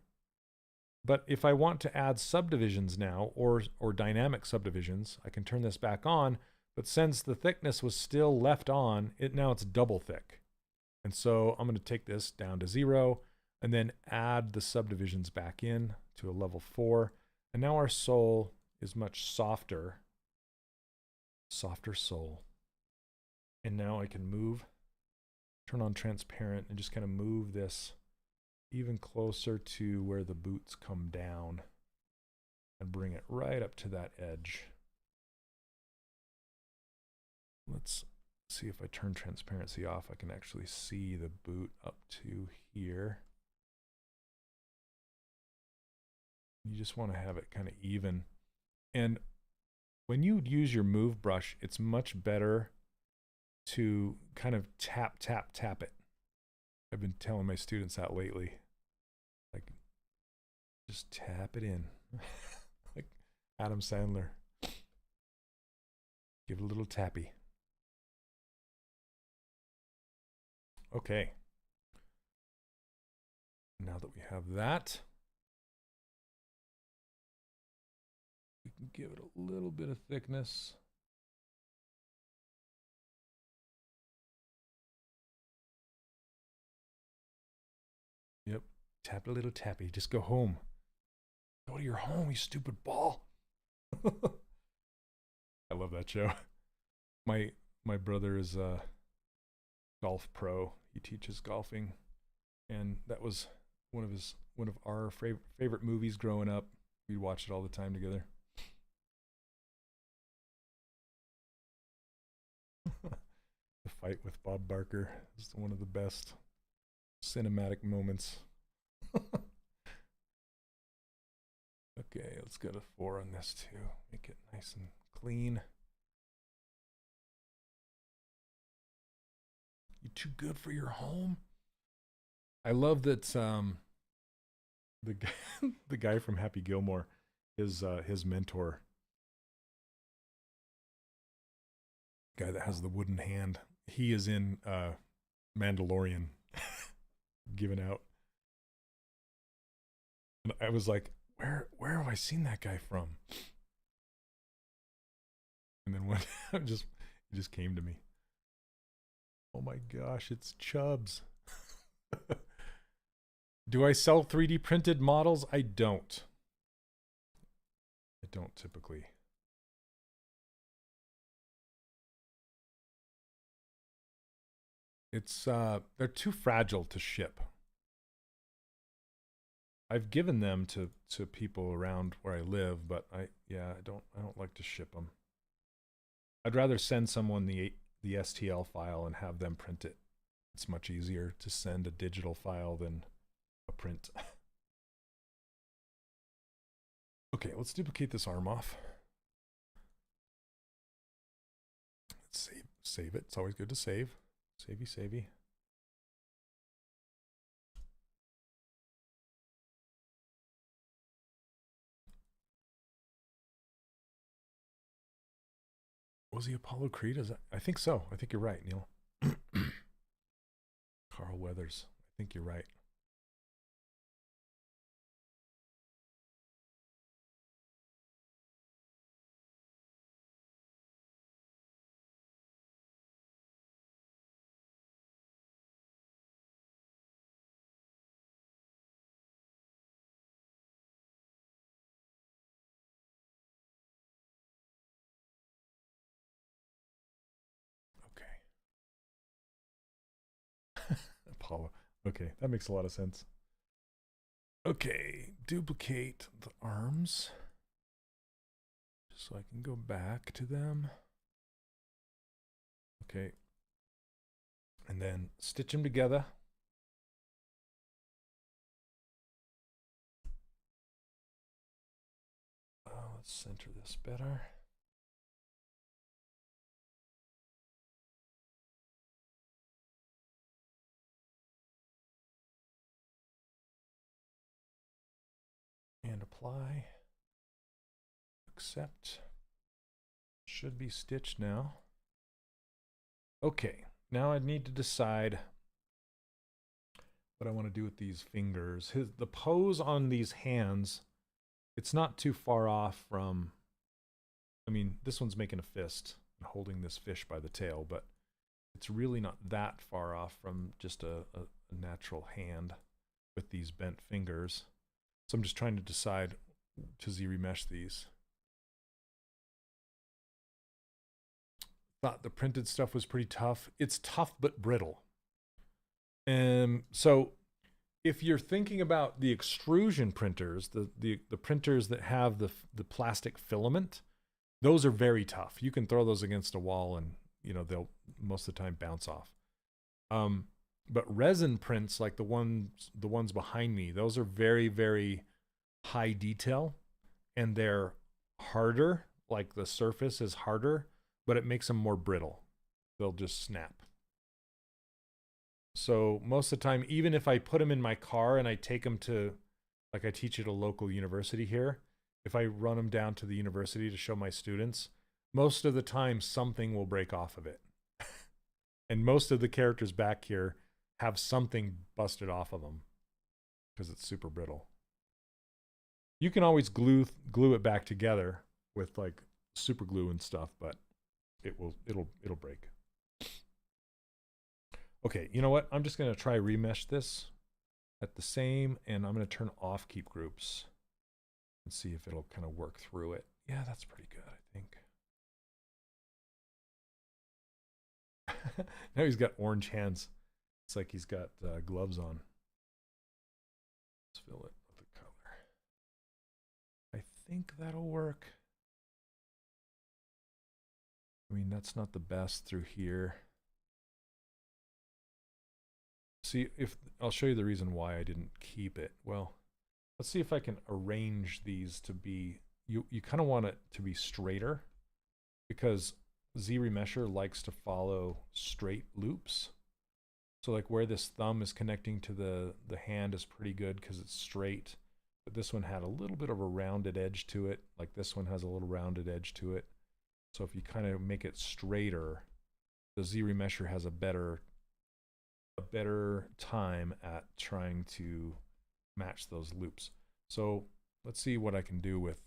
But if I want to add subdivisions now, or dynamic subdivisions, I can turn this back on. But since the thickness was still left on, now it's double thick. And so I'm going to take this down to 0 and then add the subdivisions back in to a level 4. And now our sole is much softer sole. And now I can move, turn on transparent, and just kind of move this even closer to where the boots come down and bring it right up to that edge. Let's see if I turn transparency off, I can actually see the boot up to here. You just want to have it kind of even. And when you use your move brush, it's much better to kind of tap it. I've been telling my students that lately. Like, just tap it in. Like Adam Sandler. Give it a little tappy. Okay. Now that we have that, we can give it a little bit of thickness. Yep, tap a little tappy. Just go home. Go to your home, you stupid ball. I love that show. My brother is a golf pro. He teaches golfing, and that was one of our favorite movies growing up. We'd watch it all the time together. The fight with Bob Barker is one of the best cinematic moments. Okay, let's go to 4 on this too. Make it nice and clean. You too good for your home? I love that the guy from Happy Gilmore, his mentor, guy that has the wooden hand, he is in Mandalorian giving out. And I was like, Where have I seen that guy from? And then when it just came to me. Oh my gosh, it's Chubbs. Do I sell 3D printed models? I don't. I don't typically. It's they're too fragile to ship. I've given them to people around where I live, but I don't like to ship them. I'd rather send someone the STL file and have them print it. It's much easier to send a digital file than a print. Okay, let's duplicate this arm off. Let's save it. It's always good to save. Savey. Was he Apollo Creed? I think so. I think you're right, Neil. Carl Weathers. I think you're right. Apollo. Okay, that makes a lot of sense. Okay, duplicate the arms just so I can go back to them. Okay, and then stitch them together. Let's center this better. And apply. Accept. Should be stitched now. Okay, now I need to decide what I want to do with these fingers. The pose on these hands, it's not too far off from, I mean, this one's making a fist and holding this fish by the tail, but it's really not that far off from just a natural hand with these bent fingers. So I'm just trying to decide to Z-remesh these. Thought the printed stuff was pretty tough. It's tough but brittle. So if you're thinking about the extrusion printers, the printers that have the plastic filament, those are very tough. You can throw those against a wall and they'll most of the time bounce off. But resin prints, like the ones behind me, those are very, very high detail, and they're harder. Like the surface is harder, but it makes them more brittle. They'll just snap. So most of the time, even if I put them in my car and I take them to, like I teach at a local university here, if I run them down to the university to show my students, most of the time something will break off of it. And most of the characters back here have something busted off of them because it's super brittle. You can always glue it back together with like super glue and stuff, but it'll break. Okay, you know what? I'm just gonna try remesh this at the same, and I'm gonna turn off keep groups and see if it'll kind of work through it. Yeah, that's pretty good, I think. Now he's got orange hands. It's like he's got gloves on. Let's fill it with the color. I think that'll work. I mean, that's not the best through here. See, if I'll show you the reason why I didn't keep it. Well, let's see if I can arrange these to be, you kind of want it to be straighter, because Z-remesher likes to follow straight loops. So like where this thumb is connecting to the hand is pretty good because it's straight, but this one had a little bit of a rounded edge to it. Like this one has a little rounded edge to it. So if you kind of make it straighter, the Z-remesher has a better time at trying to match those loops. So let's see what I can do with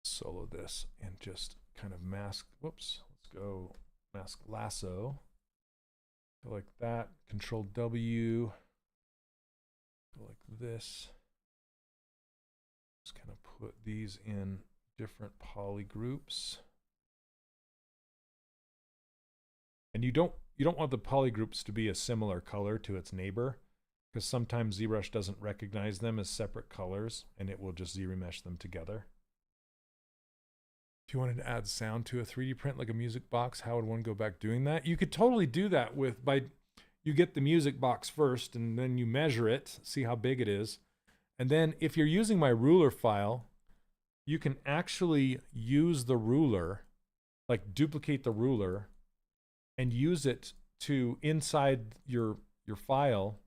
solo this and just kind of mask. Whoops, let's go mask lasso. Go like that. Control W. Go like this. Just kind of put these in different poly groups. And you don't want the poly groups to be a similar color to its neighbor, because sometimes ZBrush doesn't recognize them as separate colors and it will just Z-remesh them together. If you wanted to add sound to a 3D print like a music box, how would one go about doing that? You could totally do that you get the music box first and then you measure it, see how big it is. And then if you're using my ruler file, you can actually use the ruler, like duplicate the ruler and use it to inside your file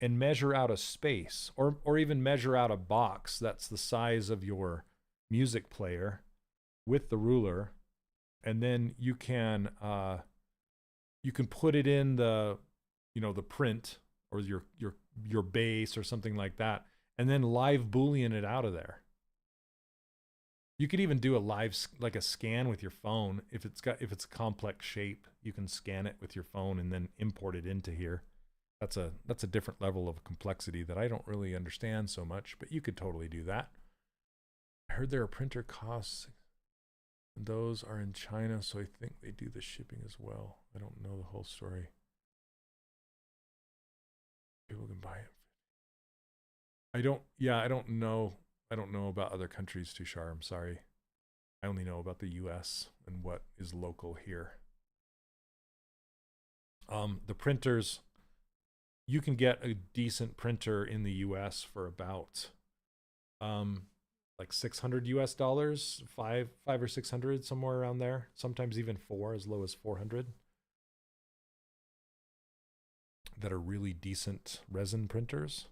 and measure out a space, or even measure out a box that's the size of your music player with the ruler. And then you can put it in the the print or your base or something like that, and then live Boolean it out of there. You could even do a live, like a scan with your phone. If it's a complex shape, you can scan it with your phone and then import it into here. That's a different level of complexity that I don't really understand so much, but you could totally do that. I heard there are printer costs, and those are in China, so I think they do the shipping as well. I don't know the whole story. People can buy it. I don't know about other countries, Tushar. I'm sorry. I only know about the US and what is local here. The printers, you can get a decent printer in the US for about like $600 US, five or 600, somewhere around there. Sometimes even as low as 400. That are really decent resin printers.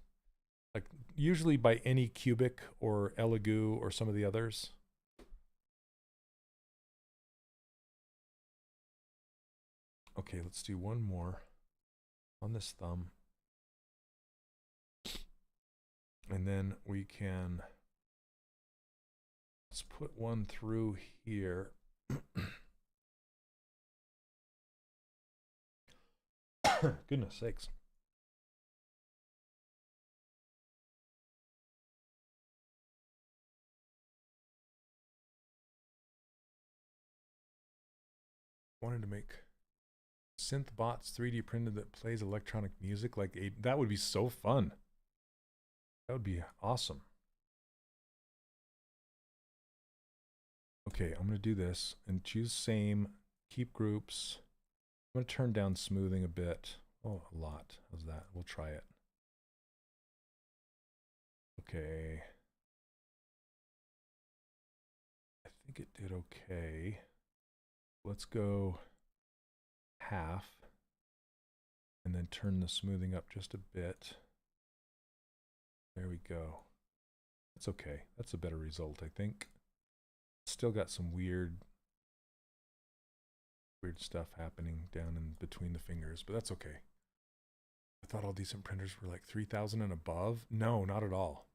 Like usually by any Cubic or Elegoo or some of the others. Okay, let's do one more on this thumb. And then we can, let's put one through here. Goodness sakes. Wanted to make synth bots 3D printed that plays electronic music that would be so fun. That would be awesome. Okay, I'm going to do this and choose same, keep groups. I'm going to turn down smoothing a bit. Oh, a lot. How's that? We'll try it. Okay. I think it did okay. Let's go half and then turn the smoothing up just a bit. There we go. That's okay. That's a better result, I think. Still got some weird stuff happening down in between the fingers, but that's okay. I thought all decent printers were like 3,000 and above. No, not at all.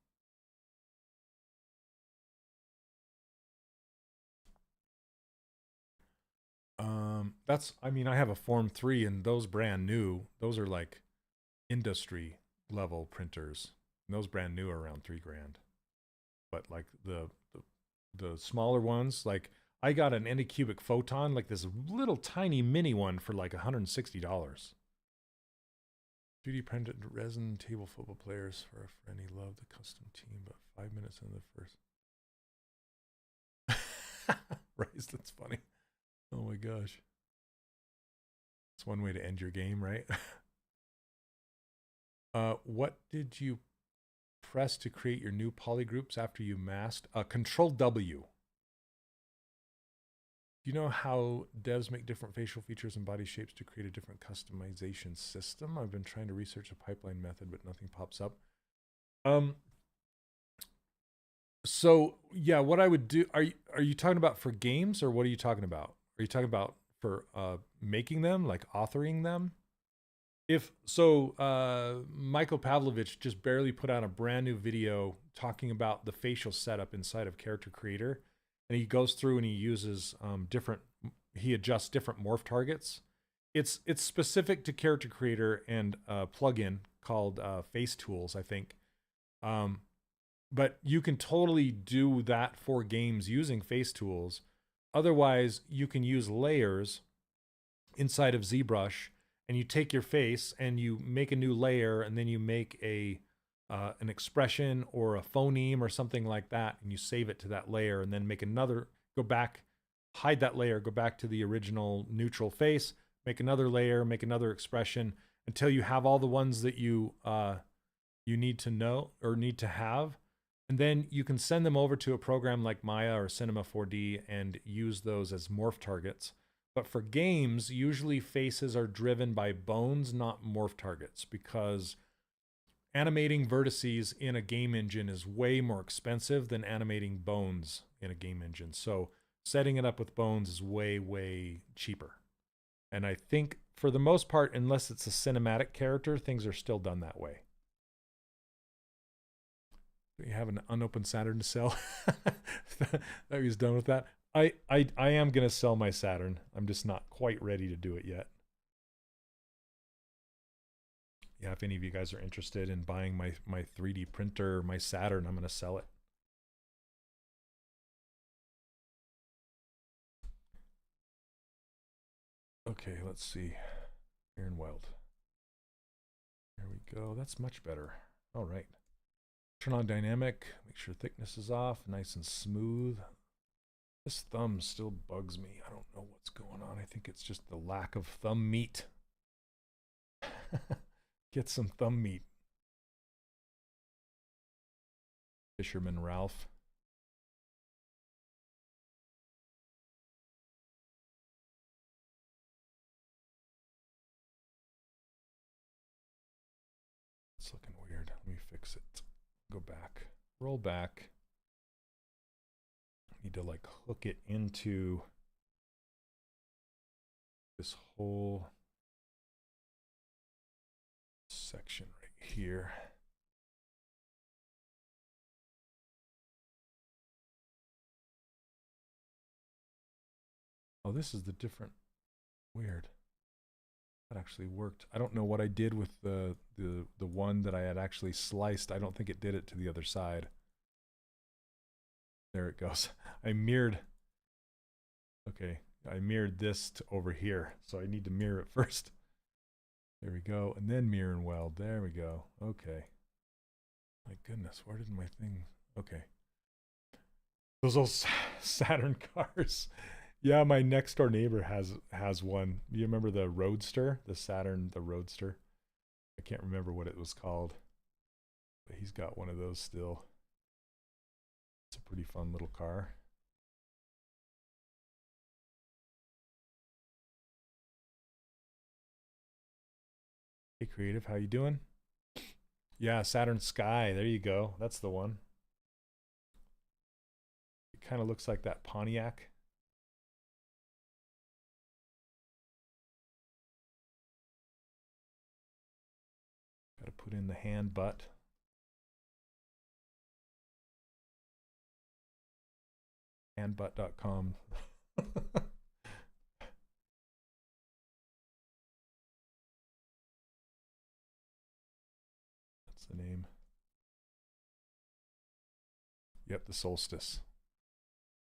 I have a Form 3 and those brand new. Those are like industry level printers. And those brand new are around $3,000. But like the smaller ones, like I got an Anycubic Photon, like this little tiny mini one for like $160. 3D printed resin table football players for a friend. He loved the custom team, but 5 minutes in the first. Right, that's funny. Oh my gosh. It's one way to end your game, right? What did you press to create your new polygroups after you masked? Control W. Do you know how devs make different facial features and body shapes to create a different customization system? I've been trying to research a pipeline method, but nothing pops up. So yeah, what I would do, are you talking about for games, or what are you talking about? Are you talking about for making them, like authoring them? If so, Michael Pavlovich just barely put out a brand new video talking about the facial setup inside of Character Creator, and he goes through and he uses he adjusts different morph targets. It's specific to Character Creator and a plugin called Face Tools, I think. But you can totally do that for games using Face Tools. Otherwise, you can use layers inside of ZBrush, and you take your face and you make a new layer, and then you make an expression or a phoneme or something like that, and you save it to that layer, and then make another, go back, hide that layer, go back to the original neutral face, make another layer, make another expression until you have all the ones that you need to know or need to have. And then you can send them over to a program like Maya or Cinema 4D and use those as morph targets. But for games, usually faces are driven by bones, not morph targets, because animating vertices in a game engine is way more expensive than animating bones in a game engine. So setting it up with bones is way, way cheaper. And I think for the most part, unless it's a cinematic character, things are still done that way. You have an unopened Saturn to sell. That he's done with that. I am gonna sell my Saturn. I'm just not quite ready to do it yet. Yeah, if any of you guys are interested in buying my 3D printer, my Saturn, I'm gonna sell it. Okay, let's see. Here in Weld. There we go. That's much better. All right. Turn on dynamic, make sure thickness is off, nice and smooth. This thumb still bugs me. I don't know what's going on. I think it's just the lack of thumb meat. Get some thumb meat. Fisherman Ralph. It's looking weird. Let me fix it. Go back, roll back. I need to like hook it into this whole section right here. Oh, this is the different, weird. That actually worked. I don't know what I did with the one that I had actually sliced. I don't think it did it to the other side. There it goes. I mirrored. Okay, I mirrored this to over here, so I need to mirror it first. There we go, and then mirror and weld. There we go. Okay. My goodness, where did my thing? Okay. Those old Saturn cars. Yeah, my next door neighbor has one. Do you remember the Roadster? The Saturn, the Roadster? I can't remember what it was called. But he's got one of those still. It's a pretty fun little car. Hey Creative, how you doing? Yeah, Saturn Sky. There you go. That's the one. It kind of looks like that Pontiac. Got to put in the hand butt. Handbutt.com. That's the name. Yep, the Solstice.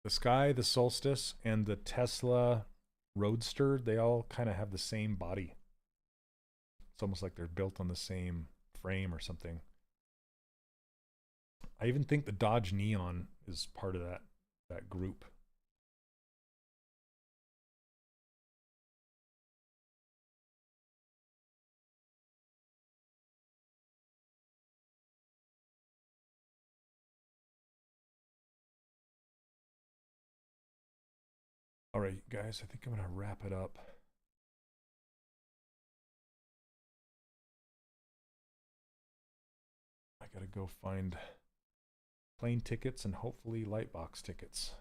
The Sky, the Solstice, and the Tesla Roadster, they all kind of have the same body. It's almost like they're built on the same frame or something. I even think the Dodge Neon is part of that group. All right, guys, I think I'm going to wrap it up. I got to go find plane tickets and hopefully Lightbox tickets.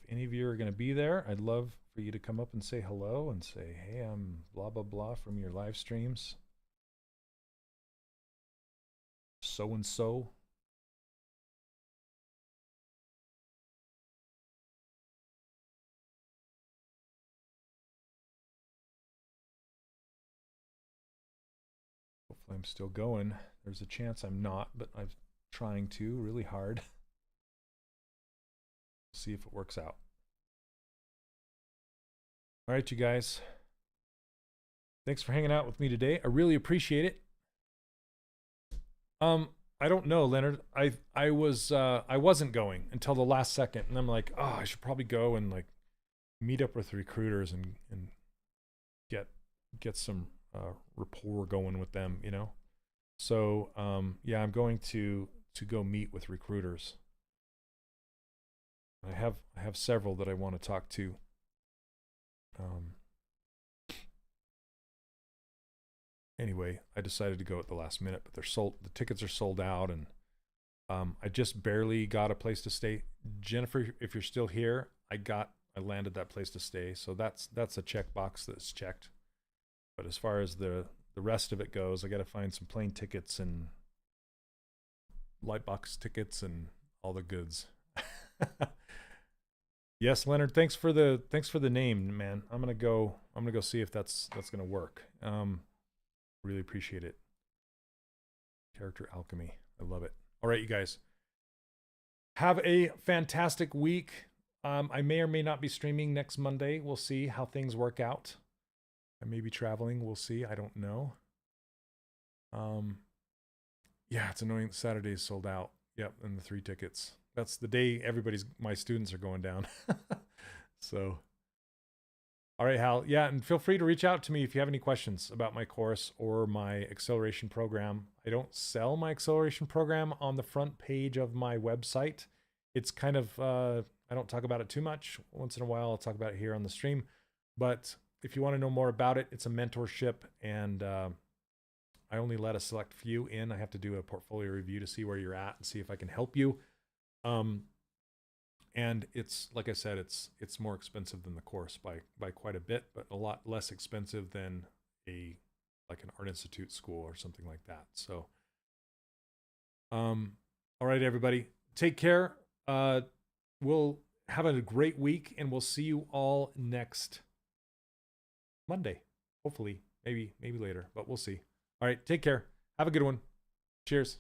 any of you are going to be there, I'd love for you to come up and say hello and say, hey, I'm blah, blah, blah from your live streams. So-and-so. Hopefully I'm still going. There's a chance I'm not, but I'm trying to really hard. See if it works out. All right, you guys. Thanks for hanging out with me today. I really appreciate it. I don't know, Leonard. I wasn't going until the last second, and I'm like, oh, I should probably go and like meet up with recruiters and get some rapport going with them, you know. So yeah, I'm going to go meet with recruiters. I have several that I want to talk to. Anyway, I decided to go at the last minute, but they're sold. The tickets are sold out, and I just barely got a place to stay. Jennifer, if you're still here, I landed that place to stay, so that's a checkbox that's checked. But as far as the rest of it goes, I got to find some plane tickets and lightbox tickets and all the goods. Yes, Leonard, thanks for the name, man. I'm gonna go see if that's gonna work. Really appreciate it. Character alchemy. I love it. All right, you guys. Have a fantastic week. I may or may not be streaming next Monday. We'll see how things work out. I may be traveling. We'll see. I don't know. Yeah, it's annoying. Saturday's sold out. Yep, and the 3 tickets. That's the day my students are going down. So, all right, Hal. Yeah, and feel free to reach out to me if you have any questions about my course or my acceleration program. I don't sell my acceleration program on the front page of my website. It's kind of, I don't talk about it too much. Once in a while, I'll talk about it here on the stream. But if you want to know more about it, it's a mentorship, and I only let a select few in. I have to do a portfolio review to see where you're at and see if I can help you. And it's, like I said, it's more expensive than the course by quite a bit, but a lot less expensive than like an art institute school or something like that. So, all right, everybody, take care. We'll have a great week, and we'll see you all next Monday. Hopefully, maybe later, but we'll see. All right, take care. Have a good one. Cheers.